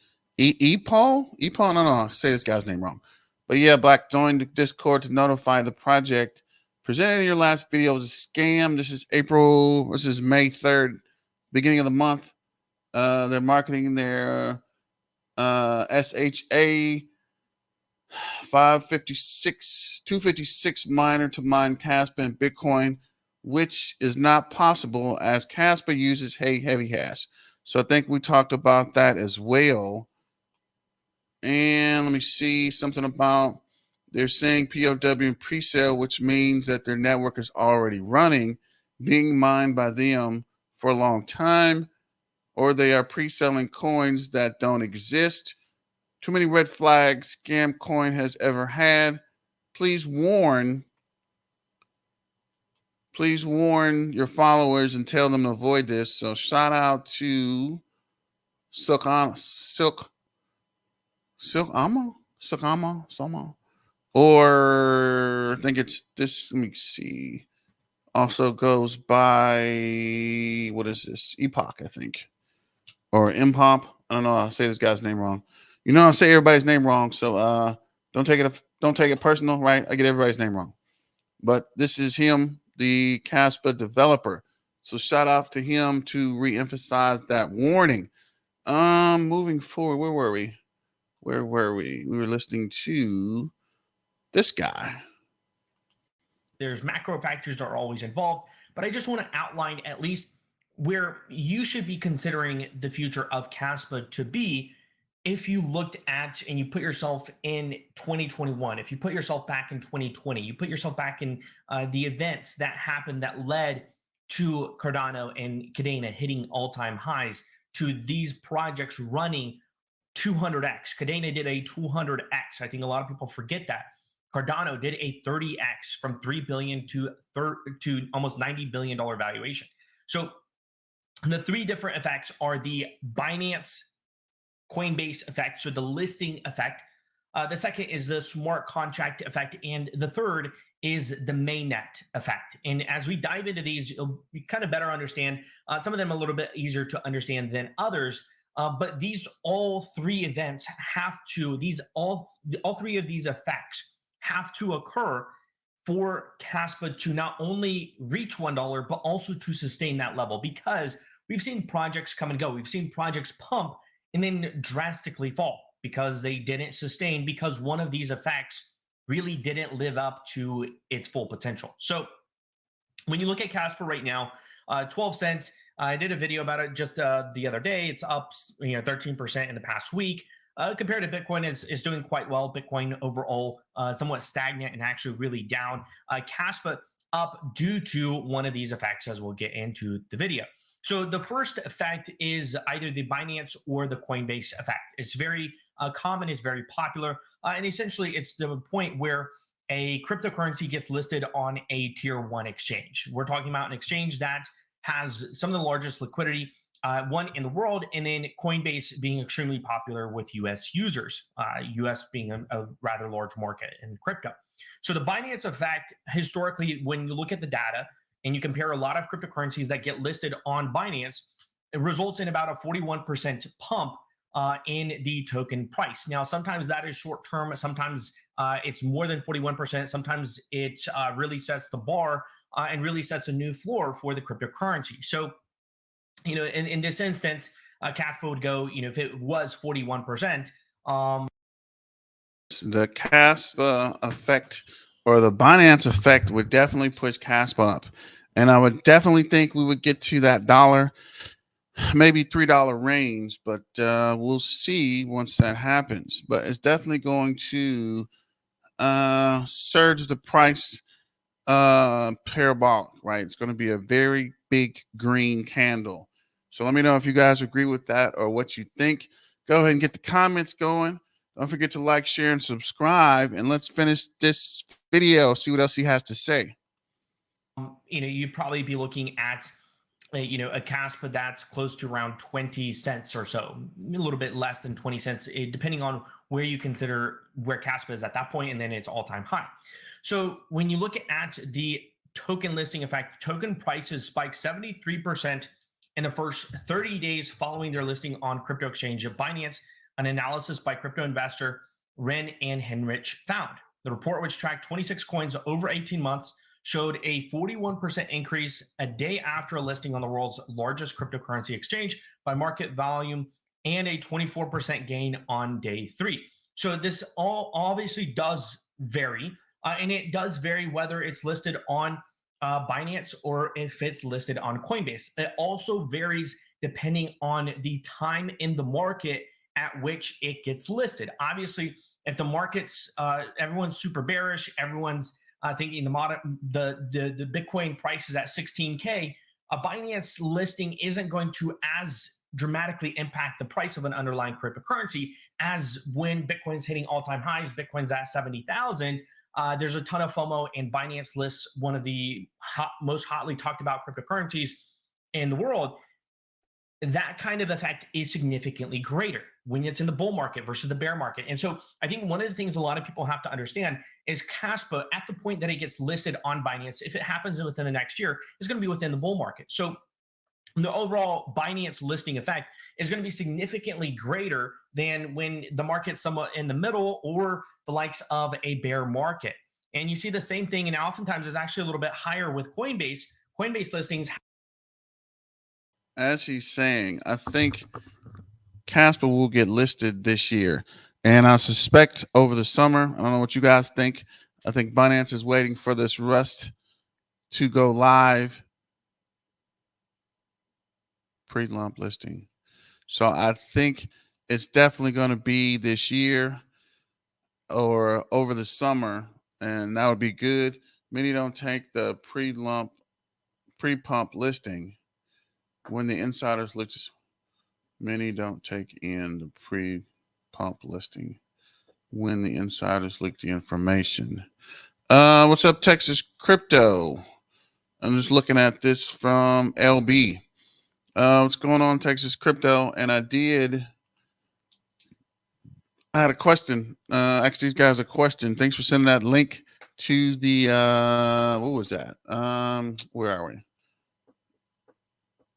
Paul? No, I say this guy's name wrong. But yeah, Black, join the Discord to notify the project. Presented in your last video was a scam. This is May 3rd, beginning of the month. They're marketing their SHA 256 miner to mine Kaspa and Bitcoin, which is not possible as Kaspa uses heavy hash. So I think we talked about that as well. And let me see something about they're saying POW and presale, which means that their network is already running, being mined by them for a long time, or they are pre-selling coins that don't exist. Too many red flags scam coin has ever had. Please warn your followers and tell them to avoid this. So shout out to Silkama, or I think it's this. Let me see. Also goes by, what is this? Epoch, I think, or Impop. I don't know. I say this guy's name wrong. You know, I say everybody's name wrong, so don't take it personal, right? I get everybody's name wrong, but this is him, the Kaspa developer. So shout out to him to reemphasize that warning. Moving forward, where were we? We were listening to this guy. There's macro factors that are always involved, but I just want to outline at least where you should be considering the future of Kaspa to be if you looked at and you put yourself in 2021, if you put yourself back in 2020, you put yourself back in the events that happened that led to Cardano and Kadena hitting all-time highs, to these projects running 200x. Kadena did a 200x. I think a lot of people forget that. Cardano did a 30x from 3 billion to almost $90 billion valuation. So the three different effects are the Binance Coinbase effect, so the listing effect. The second is the smart contract effect. And the third is the mainnet effect. And as we dive into these, you'll kind of better understand some of them a little bit easier to understand than others. But these all three events have to, all three of these effects have to occur for Kaspa to not only reach $1, but also to sustain that level, because we've seen projects come and go. We've seen projects pump and then drastically fall because they didn't sustain, because one of these effects really didn't live up to its full potential. So when you look at Kaspa right now, 12 cents, I did a video about it just the other day. It's up 13% in the past week. Compared to Bitcoin, is doing quite well. Bitcoin overall somewhat stagnant and actually really down. Kaspa up due to one of these effects, as we'll get into the video. So the first effect is either the Binance or the Coinbase effect. It's very common, it's very popular, and essentially it's the point where a cryptocurrency gets listed on a tier 1 exchange. We're talking about an exchange that has some of the largest liquidity, one in the world, and then Coinbase being extremely popular with US users, US being a rather large market in crypto. So the Binance effect, historically, when you look at the data and you compare a lot of cryptocurrencies that get listed on Binance, it results in about a 41% pump in the token price. Now, sometimes that is short term. Sometimes it's more than 41%. Sometimes it really sets the bar and really sets a new floor for the cryptocurrency. So, in this instance, Caspa would go, if it was 41%. The Kaspa effect or the Binance effect would definitely push Kaspa up. And I would definitely think we would get to that dollar, maybe $3 range, but we'll see once that happens. But it's definitely going to surge the price parabolic, right? It's going to be a very big green candle. So let me know if you guys agree with that or what you think. Go ahead and get the comments going. Don't forget to like, share, and subscribe. And let's finish this video, see what else he has to say. You'd probably be looking at a Caspa that's close to around 20 cents or so, a little bit less than 20 cents, depending on where you consider where Caspa is at that point, and then its all-time high. So when you look at the token listing effect, token prices spiked 73% in the first 30 days following their listing on crypto exchange Binance, an analysis by crypto investor Ren and Henrich found. The report, which tracked 26 coins over 18 months, showed a 41% increase a day after a listing on the world's largest cryptocurrency exchange by market volume and a 24% gain on day 3. So this all obviously does vary, and it does vary whether it's listed on Binance or if it's listed on Coinbase. It also varies depending on the time in the market at which it gets listed. Obviously, if the market's everyone's super bearish, everyone's thinking the Bitcoin price is at 16K, a Binance listing isn't going to as dramatically impact the price of an underlying cryptocurrency as when Bitcoin's hitting all-time highs. Bitcoin's at 70,000. There's a ton of FOMO, and Binance lists one of the most hotly talked about cryptocurrencies in the world. That kind of effect is significantly greater when it's in the bull market versus the bear market. And so I think one of the things a lot of people have to understand is Kaspa, at the point that it gets listed on Binance, if it happens within the next year, is going to be within the bull market. So the overall Binance listing effect is going to be significantly greater than when the market's somewhat in the middle or the likes of a bear market. And you see the same thing, and oftentimes is actually a little bit higher with Coinbase. Coinbase listings. As he's saying, I think Kaspa will get listed this year. And I suspect over the summer, I don't know what you guys think. I think Binance is waiting for this Rust to go live. Pre-lump listing. So I think it's definitely going to be this year or over the summer. And that would be good. Many don't take the pre-pump listing when the insiders list. Many don't take in the pre-pump listing when the insiders leak the information. What's up, Texas Crypto? I'm just looking at this from LB. What's going on, Texas Crypto? And I had a question. Actually, these guys a question. Thanks for sending that link to the what was that? Where are we?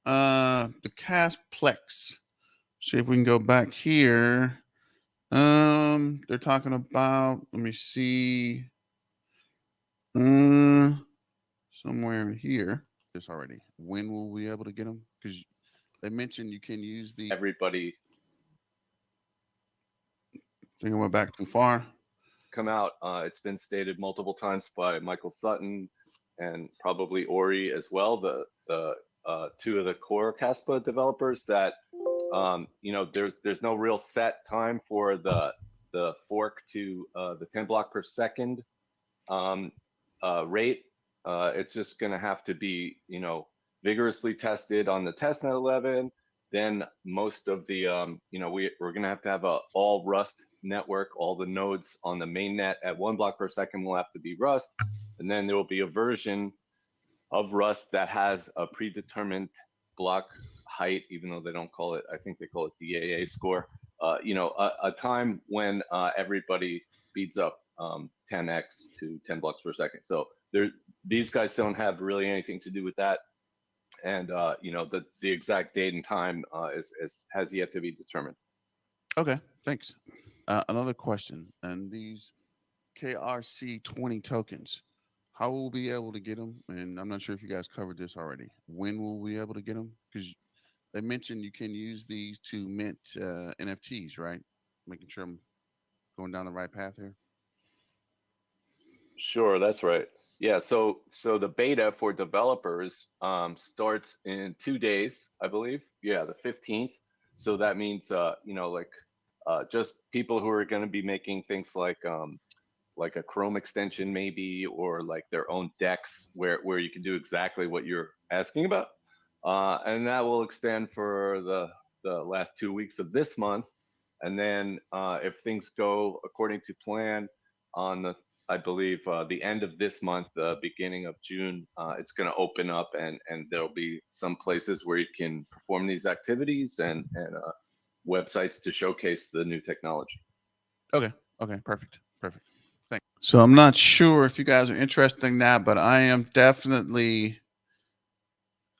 The Kasplex. See if we can go back here. They're talking about, let me see. Somewhere in here. This already. When will we be able to get them? Because they mentioned you can use the everybody. I think I went back too far. Come out. It's been stated multiple times by Michael Sutton and probably Ori as well, the two of the core Kaspa developers, that there's no real set time for the fork to the 10 block per second rate. It's just going to have to be vigorously tested on the testnet 11. Then most of the we're going to have a all Rust network. All the nodes on the mainnet at 1 block per second will have to be Rust, and then there will be a version of Rust that has a predetermined block height, even though they don't call it, I think they call it DAA score. A time when everybody speeds up 10x to 10 blocks per second. So these guys don't have really anything to do with that. And the exact date and time has yet to be determined. Okay, thanks. Another question, and these KRC20 tokens, how will we be able to get them? And I'm not sure if you guys covered this already. When will we be able to get them? Because they mentioned you can use these to mint NFTs, right? Making sure I'm going down the right path here. Sure, that's right. Yeah, so the beta for developers starts in 2 days, I believe. Yeah, the 15th. So that means just people who are going to be making things like a Chrome extension maybe, or like their own decks where you can do exactly what you're asking about. And that will extend for the last 2 weeks of this month. And then if things go according to plan on I believe the end of this month, the beginning of June, it's going to open up and there'll be some places where you can perform these activities and websites to showcase the new technology. Okay. Okay. Perfect. Perfect. Thanks. So I'm not sure if you guys are interested in that, but I am definitely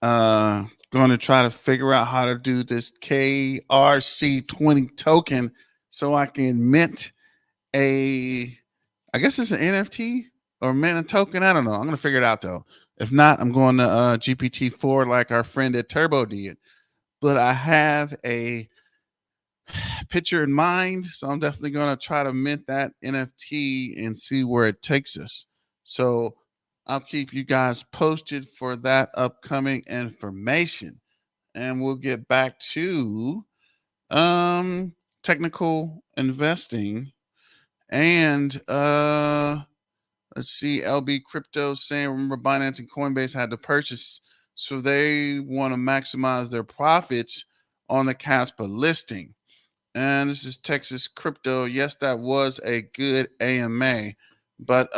going to try to figure out how to do this KRC20 token so I can mint I guess it's an NFT or mint a token. I don't know. I'm going to figure it out though. If not, I'm going to GPT-4 like our friend at Turbo did. But I have a picture in mind, so I'm definitely going to try to mint that NFT and see where it takes us. So I'll keep you guys posted for that upcoming information, and we'll get back to technical investing. And let's see, LB Crypto saying, remember Binance and Coinbase had to purchase, so they want to maximize their profits on the Kaspa listing. And this is Texas Crypto. Yes, that was a good AMA, but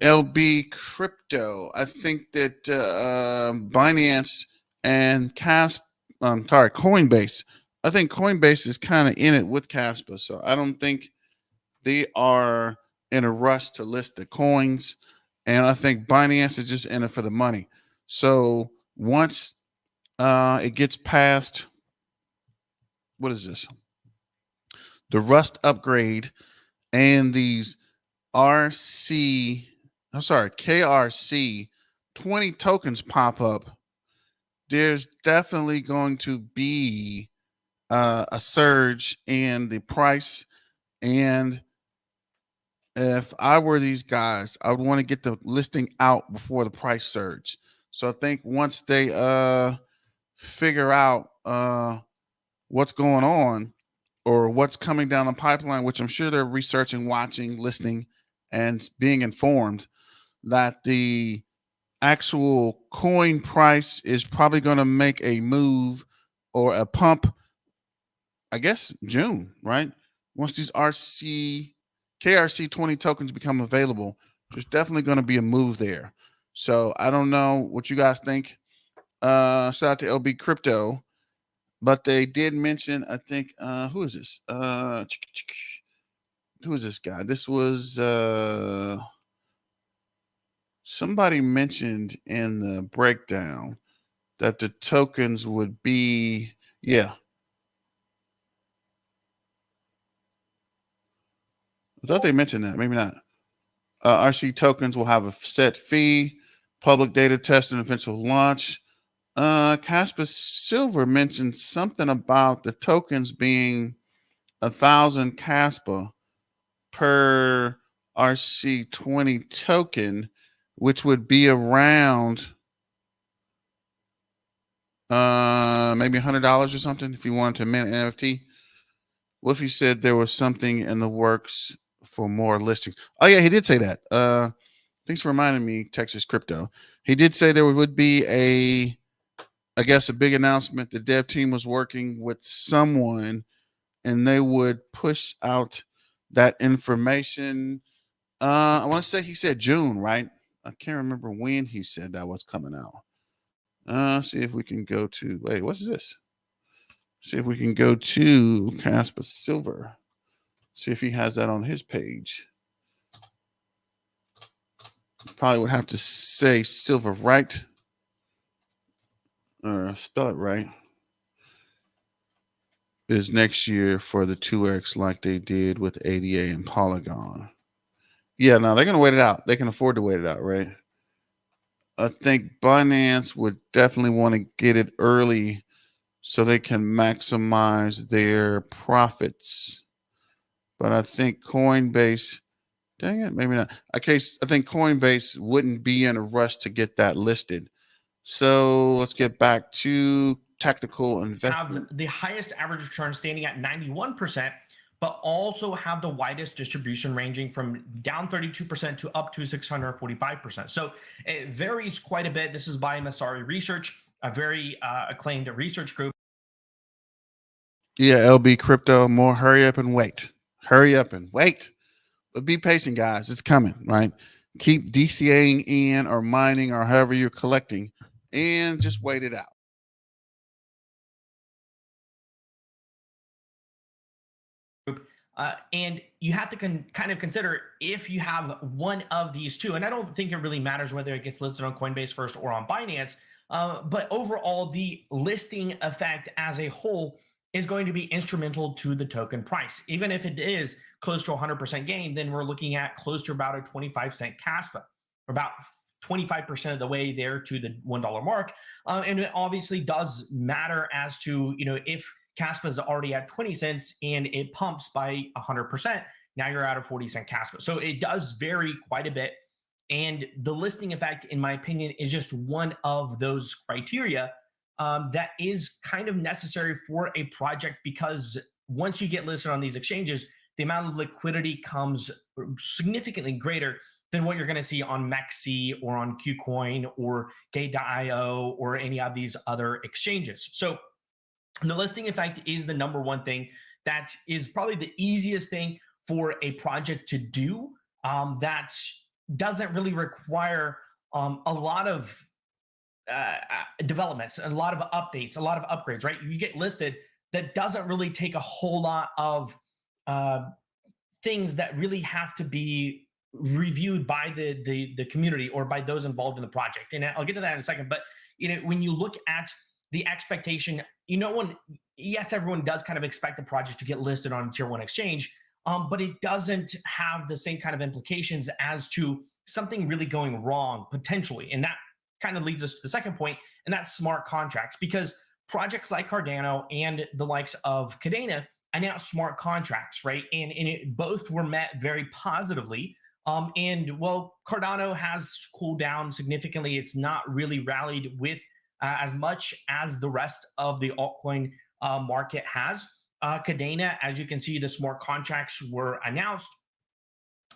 LB Crypto, I think that Binance and Coinbase. I think Coinbase is kind of in it with Caspa, so I don't think they are in a rush to list the coins, and I think Binance is just in it for the money. So once it gets past, what is this? The Rust upgrade and these KRC 20 tokens pop up, there's definitely going to be a surge in the price. And if I were these guys, I would want to get the listing out before the price surge. So I think once they figure out what's going on or what's coming down the pipeline, which I'm sure they're researching, watching, listening, and being informed, that the actual coin price is probably going to make a move or a pump, I guess, June, right? Once these KRC20 tokens become available, there's definitely going to be a move there. So I don't know what you guys think. Shout out to LB Crypto. But they did mention, I think, who is this? Who is this guy? This was somebody mentioned in the breakdown that the tokens would be, yeah. I thought they mentioned that. Maybe not. RC tokens will have a set fee, public data test, and eventual launch. Kaspa Silver mentioned something about the tokens being 1,000 Kaspa per RC20 token, which would be around maybe $100 or something if you wanted to mint an NFT. Wolfie said there was something in the works for more listings. Oh yeah, he did say that. Thanks for reminding me, Texas Crypto. He did say there would be I guess, a big announcement. The dev team was working with someone and they would push out that information. I want to say he said June, right? I can't remember when he said that was coming out. See if we can go to, wait, what's this? See if we can go to Kaspa Silver. See if he has that on his page. Probably would have to say silver, right? Or spell it right. Is next year for the 2X like they did with ADA and Polygon. Yeah, no, they're going to wait it out. They can afford to wait it out, right? I think Binance would definitely want to get it early so they can maximize their profits. But I think Coinbase, dang it, maybe not. I think Coinbase wouldn't be in a rush to get that listed. So let's get back to tactical investment. Have the highest average return standing at 91%, but also have the widest distribution ranging from down 32% to up to 645%. So it varies quite a bit. This is by Masari Research, a very acclaimed research group. Yeah, LB Crypto, more hurry up and wait. Hurry up and wait. But be patient, guys. It's coming, right? Keep DCAing in or mining or however you're collecting and just wait it out. And you have to kind of consider if you have one of these two, and I don't think it really matters whether it gets listed on Coinbase first or on Binance, but overall, the listing effect as a whole is going to be instrumental to the token price. Even if it is close to 100% gain, then we're looking at close to about a 25-cent Kaspa, about 25% of the way there to the $1 mark. And it obviously does matter as to, if Kaspa is already at 20 cents and it pumps by 100%, now you're at a 40-cent Kaspa. So it does vary quite a bit. And the listing effect, in my opinion, is just one of those criteria that is kind of necessary for a project, because once you get listed on these exchanges, the amount of liquidity comes significantly greater than what you're going to see on MEXC or on KuCoin or Gate.io or any of these other exchanges. So the listing effect is the number one thing that is probably the easiest thing for a project to do, that doesn't really require a lot of developments, a lot of updates, a lot of upgrades, right? You get listed, that doesn't really take a whole lot of things that really have to be reviewed by the community or by those involved in the project. And I'll get to that in a second. But when you look at the expectation, yes, everyone does kind of expect the project to get listed on a tier 1 exchange, but it doesn't have the same kind of implications as to something really going wrong potentially. And that kind of leads us to the second point, and that's smart contracts, because projects like Cardano and the likes of Cadena announced smart contracts, right? And it both were met very positively. And well, Cardano has cooled down significantly. It's not really rallied with as much as the rest of the altcoin market has. Cadena, as you can see, the smart contracts were announced.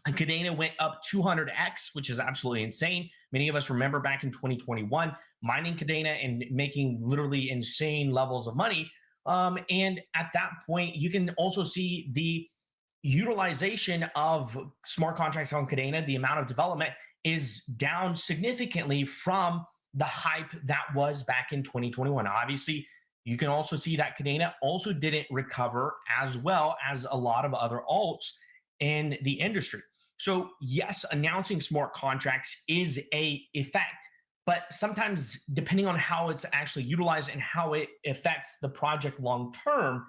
And Cadena went up 200x, which is absolutely insane. Many of us remember back in 2021 mining Cadena and making literally insane levels of money. And at that point, you can also see the utilization of smart contracts on Cadena. The amount of development is down significantly from the hype that was back in 2021. Obviously, you can also see that Cadena also didn't recover as well as a lot of other alts in the industry. So yes, announcing smart contracts is a effect, but sometimes depending on how it's actually utilized and how it affects the project long term,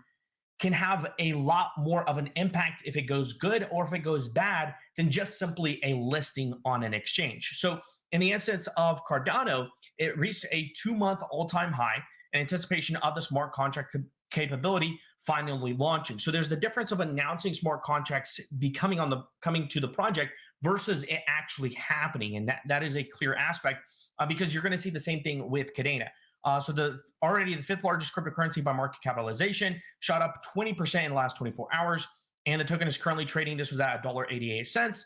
can have a lot more of an impact if it goes good or if it goes bad than just simply a listing on an exchange. So in the instance of Cardano, it reached a 2-month all-time high in anticipation of the smart contract capability finally launching. So there's the difference of announcing smart contracts coming to the project versus it actually happening. And that is a clear aspect because you're going to see the same thing with Cadena. So already the 5th largest cryptocurrency by market capitalization shot up 20% in the last 24 hours. And the token is currently trading. This was at $1.88.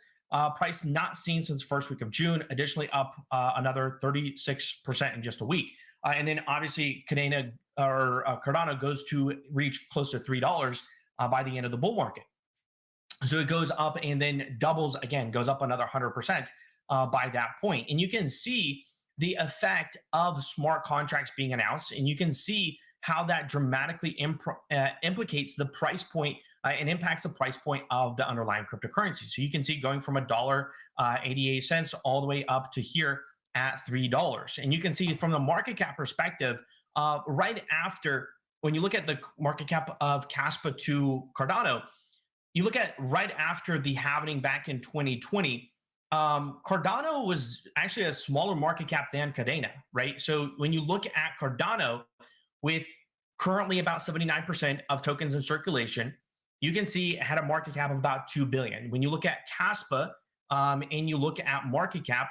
Price not seen since the first week of June, additionally up another 36% in just a week. And then obviously Cadena or Cardano goes to reach close to $3 by the end of the bull market. So it goes up and then doubles again, goes up another 100% by that point. And you can see the effect of smart contracts being announced, and you can see how that dramatically implicates the price point it impacts the price point of the underlying cryptocurrency. So you can see going from $1.88 all the way up to here at $3. And you can see from the market cap perspective, right after, when you look at the market cap of Kaspa to Cardano, you look at right after the halving back in 2020, Cardano was actually a smaller market cap than Cadena, right? So when you look at Cardano with currently about 79% of tokens in circulation, you can see it had a market cap of about 2 billion. When you look at Kaspa and you look at market cap,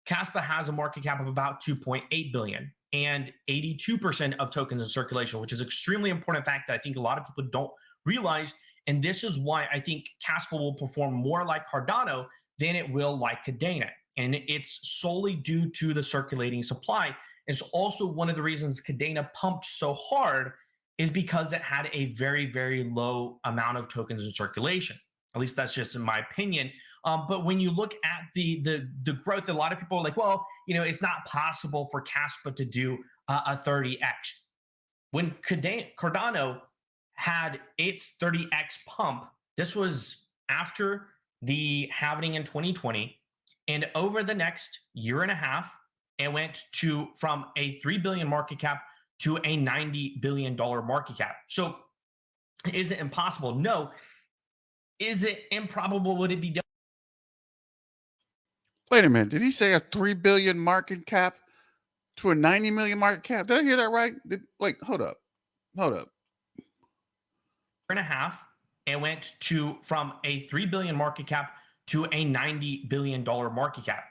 Kaspa has a market cap of about 2.8 billion and 82% of tokens in circulation, which is extremely important fact that I think a lot of people don't realize. And this is why I think Kaspa will perform more like Cardano than it will like Cadena. And it's solely due to the circulating supply. It's also one of the reasons Cadena pumped so hard is because it had a very, very low amount of tokens in circulation. At least that's just in my opinion. But when you look at the growth, a lot of people are like, well, you know, it's not possible for Kaspa to do a 30x. When Cardano had its 30x pump, this was after the halving in 2020, and over the next year and a half, it went from a 3 billion market cap to a $90 billion market cap. So is it impossible? No. Is it improbable? Would it be done? Wait a minute. Did he say a 3 billion market cap to a 90 million market cap? Did I hear that right? Wait, hold up. And a half, it went from a 3 billion market cap to a $90 billion market cap.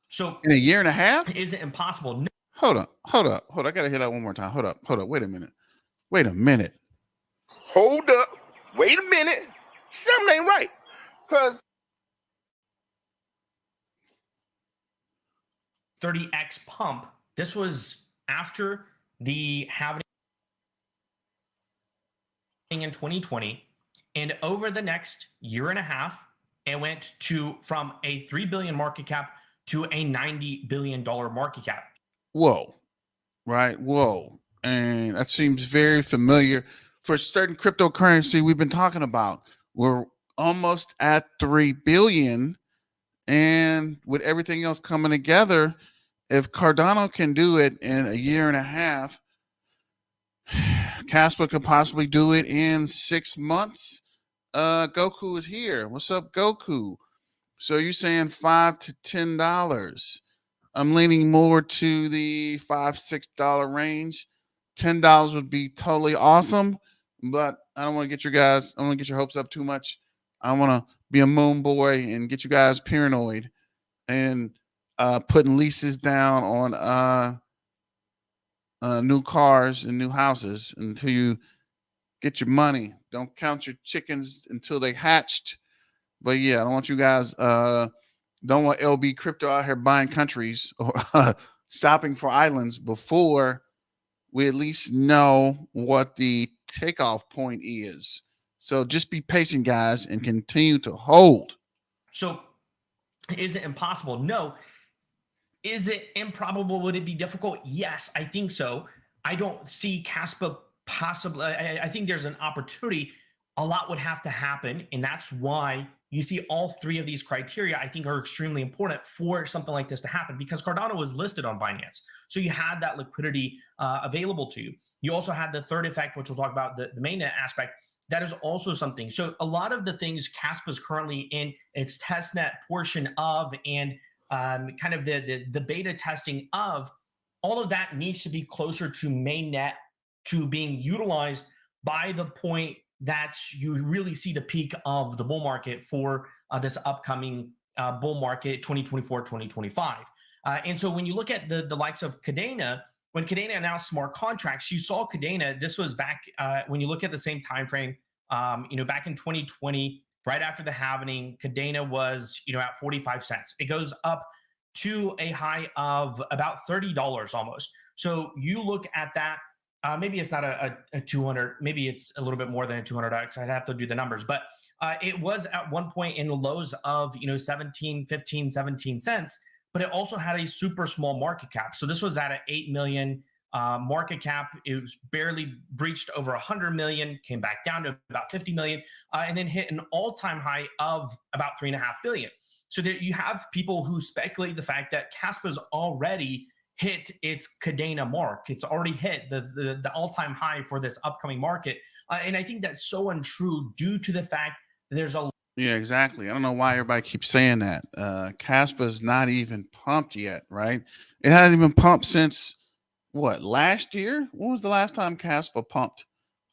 So in a year and a half? Is it impossible? No. Hold up. I gotta hear that one more time. Hold up. Wait a minute. Hold up. Wait a minute. Something ain't right. Because 30x pump. This was after the halving in 2020, and over the next year and a half, it went from a 3 billion market cap to a $90 billion market cap. Whoa. Right. Whoa. And that seems very familiar for a certain cryptocurrency we've been talking about. We're almost at 3 billion. And with everything else coming together, if Cardano can do it in a year and a half, Kaspa could possibly do it in 6 months. Goku is here. What's up, Goku? So you're saying $5 to $10. I'm leaning more to the $5-6 range. $10 would be totally awesome, but I don't want to get your hopes up too much. I want to be a moon boy and get you guys paranoid and putting leases down on new cars and new houses until you get your money. Don't count your chickens until they hatched. But yeah, I don't want you guys don't want LB crypto out here buying countries or stopping for islands before we at least know what the takeoff point is. So just be patient, guys, and continue to hold. So is it impossible? No. Is it improbable? Would it be difficult? Yes, I think so. I don't see Kaspa possibly. I think there's an opportunity. A lot would have to happen, and that's why you see all three of these criteria I think are extremely important for something like this to happen, because Cardano was listed on Binance. So you had that liquidity available to you. You also had the third effect, which we'll talk about, the mainnet aspect. That is also something. So a lot of the things Kaspa is currently in its testnet portion of, and kind of the beta testing of, all of that needs to be closer to mainnet, to being utilized by the point that you really see the peak of the bull market for this upcoming bull market 2024, 2025. And so when you look at the likes of Cadena, when Cadena announced smart contracts, you saw Cadena, this was back when you look at the same time frame, back in 2020, right after the halving, Cadena was at 45 cents. It goes up to a high of about $30 almost. So you look at that. Maybe it's not a 200, maybe it's a little bit more than a 200x. I'd have to do the numbers, but it was at one point in the lows of 17 cents, but it also had a super small market cap. So this was at an 8 million market cap. It was barely breached over 100 million, came back down to about 50 million, and then hit an all-time high of about 3.5 billion. So that you have people who speculate the fact that Kaspa's already hit its Cadena mark. It's already hit the all-time high for this upcoming market. And I think that's so untrue due to the fact that there's a Yeah, exactly. I don't know why everybody keeps saying that. Caspa's not even pumped yet, right? It hasn't even pumped since what, last year? When was the last time Caspa pumped?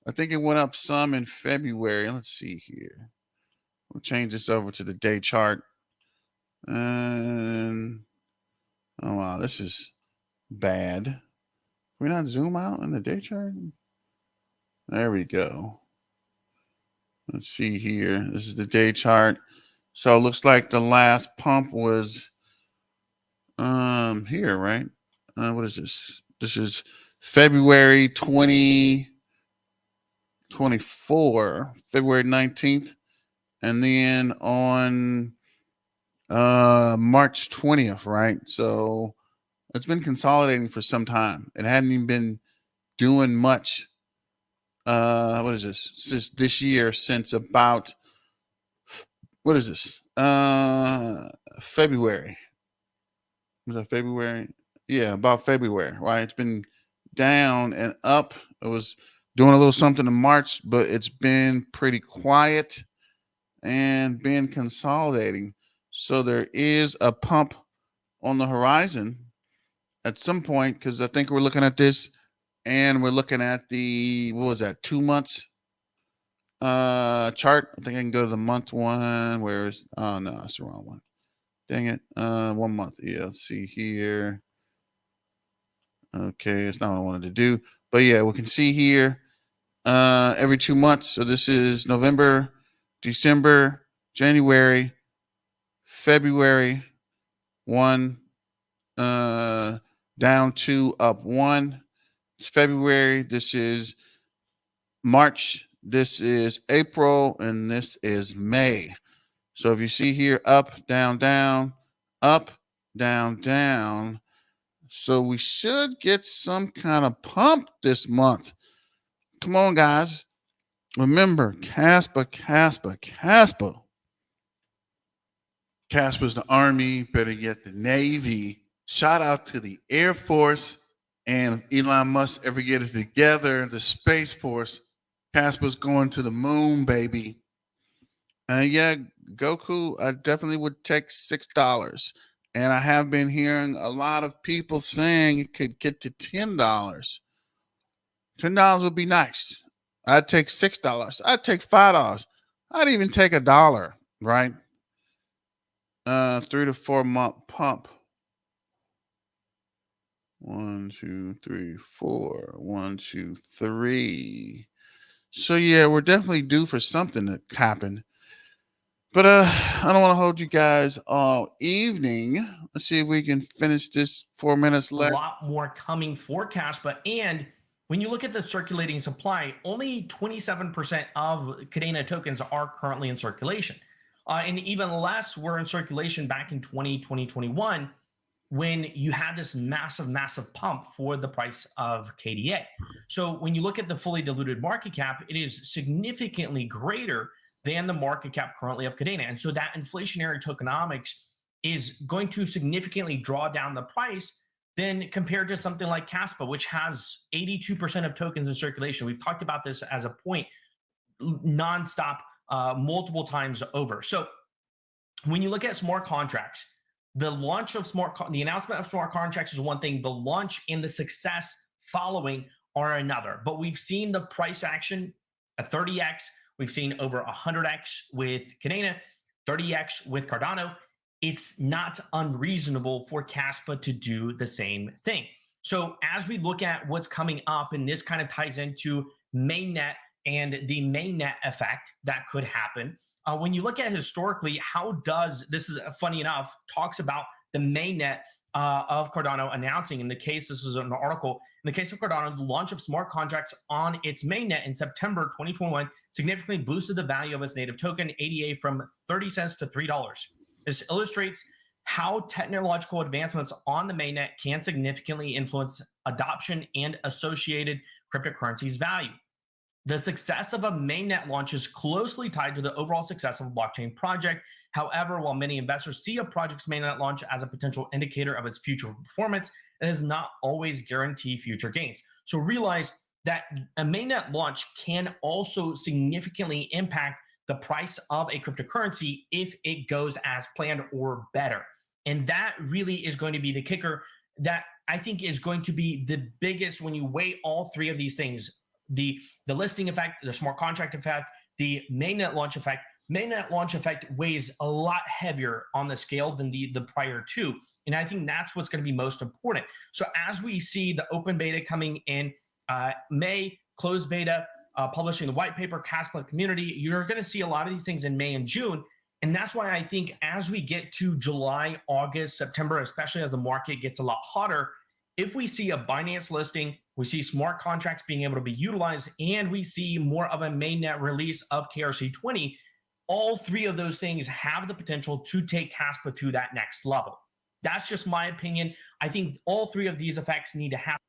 I think it went up some in February. Let's see here. We'll change this over to the day chart. And oh wow, this is bad. Can we not zoom out in the day chart? There we go. Let's see here. This is the day chart. So it looks like the last pump was here, right? What is this? This is February 2024, February 19th. And then on March 20th, right? So it's been consolidating for some time. It hadn't even been doing much. What is this? Since this year, since about what is this? February. Was that February? Yeah, about February, right? It's been down and up. It was doing a little something in March, but it's been pretty quiet and been consolidating. So there is a pump on the horizon at some point, because I think we're looking at this and we're looking at the, what was that, 2 months chart. I think I can go to the month one. Where's, oh no, it's the wrong one. Dang it. 1 month. Yeah, let's see here. Okay, it's not what I wanted to do. But yeah, we can see here every 2 months. So this is November, December, January, February, 1, down 2, up 1. It's February. This is March. This is April, and this is May. So if you see here, up, down, down, up, down, down. So we should get some kind of pump this month. Come on, guys. Remember, Kaspa, Kaspa, Kaspa. Kaspa's the Army, better yet the Navy. Shout out to the Air Force. And if Elon Musk ever get it together, the Space Force, Kaspa's going to the moon, baby. Yeah, Goku, I definitely would take $6. And I have been hearing a lot of people saying it could get to $10. $10 would be nice. I'd take $6. I'd take $5. I'd even take $1, right? 3 to 4 month pump. 1, 2, 3, 4. 1, 2, 3. So yeah, we're definitely due for something to happen. But I don't want to hold you guys all evening. Let's see if we can finish this 4 minutes left. A lot more coming for Kaspa. And when you look at the circulating supply, only 27% of Cadena tokens are currently in circulation. And even less were in circulation back in 2021 when you had this massive pump for the price of KDA. So when you look at the fully diluted market cap, it is significantly greater than the market cap currently of Cadena. And so that inflationary tokenomics is going to significantly draw down the price than compared to something like Kaspa, which has 82% of tokens in circulation. We've talked about this as a point nonstop multiple times over. So when you look at smart contracts, the launch of the announcement of smart contracts is one thing, the launch and the success following are another. But we've seen the price action at 30x. We've seen over 100x with Cadena, 30x with Cardano. It's not unreasonable for Kaspa to do the same thing. So as we look at what's coming up, and this kind of ties into mainnet and the mainnet effect that could happen. When you look at historically, how does, this is funny enough, talks about the mainnet of Cardano announcing, in the case, this is an article, in the case of Cardano, the launch of smart contracts on its mainnet in September 2021 significantly boosted the value of its native token, ADA, from 30 cents to $3. This illustrates how technological advancements on the mainnet can significantly influence adoption and associated cryptocurrencies value. The success of a mainnet launch is closely tied to the overall success of a blockchain project. However, while many investors see a project's mainnet launch as a potential indicator of its future performance, it does not always guarantee future gains. So realize that a mainnet launch can also significantly impact the price of a cryptocurrency if it goes as planned or better. And that really is going to be the kicker that I think is going to be the biggest when you weigh all three of these things. The listing effect, the smart contract effect, the mainnet launch effect. Mainnet launch effect weighs a lot heavier on the scale than the prior two. And I think that's what's going to be most important. So as we see the open beta coming in May, closed beta, publishing the white paper, Kaspa community, you're going to see a lot of these things in May and June. And that's why I think as we get to July, August, September, especially as the market gets a lot hotter, if we see a Binance listing, we see smart contracts being able to be utilized, and we see more of a mainnet release of KRC20, all three of those things have the potential to take Kaspa to that next level. That's just my opinion. I think all three of these effects need to happen.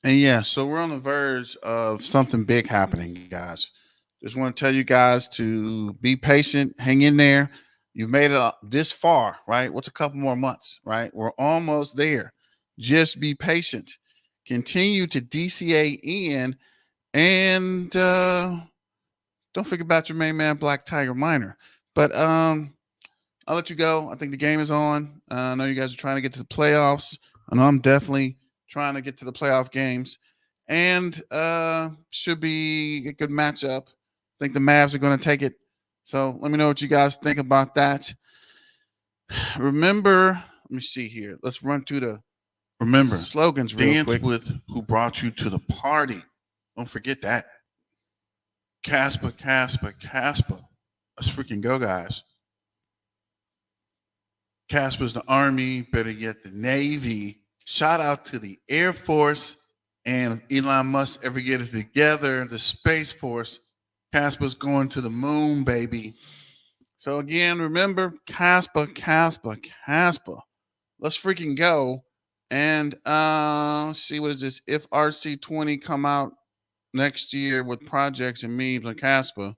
And yeah, so we're on the verge of something big happening, guys. Just want to tell you guys to be patient, hang in there. You've made it this far, right? What's a couple more months, right? We're almost there. Just be patient. Continue to DCA in, and don't forget about your main man, Black Tiger Miner. But I'll let you go. I think the game is on. I know you guys are trying to get to the playoffs. I know I'm definitely trying to get to the playoff games, and should be a good matchup. I think the Mavs are going to take it. So let me know what you guys think about that. Remember, let me see here. Let's run through the slogans real quick. With who brought you to the party. Don't forget that. Kaspa, Kaspa, Kaspa. Let's freaking go, guys. Kaspa's the Army, better yet the Navy. Shout out to the Air Force, and if Elon Musk ever get it together, the Space Force. Kaspa's going to the moon, baby. So again, remember, Kaspa, Kaspa, Kaspa. Let's freaking go. And see, what is this? If RC20 come out next year with projects and memes on Kaspa,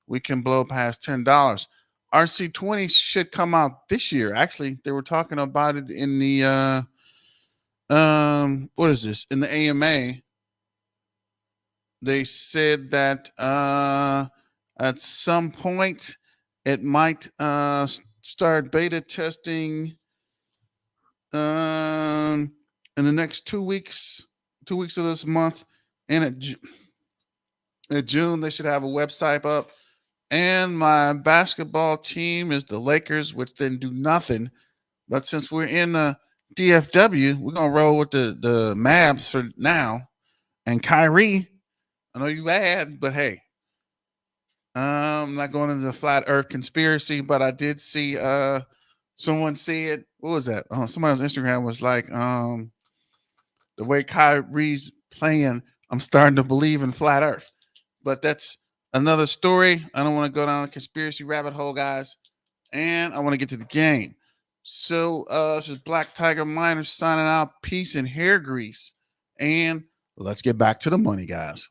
we can blow past $10. RC20 should come out this year. Actually, they were talking about it in the what is this? In the AMA. They said that at some point it might start beta testing in the next 2 weeks of this month, and at June they should have a website up. And my basketball team is the Lakers, which then do nothing. But since we're in the DFW, we're gonna roll with the Mavs for now. And Kyrie, I know you bad, but hey, I'm not going into the flat Earth conspiracy, but I did see someone see it. What was that? Somebody on Instagram was like, the way Kyrie's playing, I'm starting to believe in flat Earth. But that's another story. I don't want to go down a conspiracy rabbit hole, guys. And I want to get to the game. So this is Black Tiger Miner signing out. Peace and hair grease. And let's get back to the money, guys.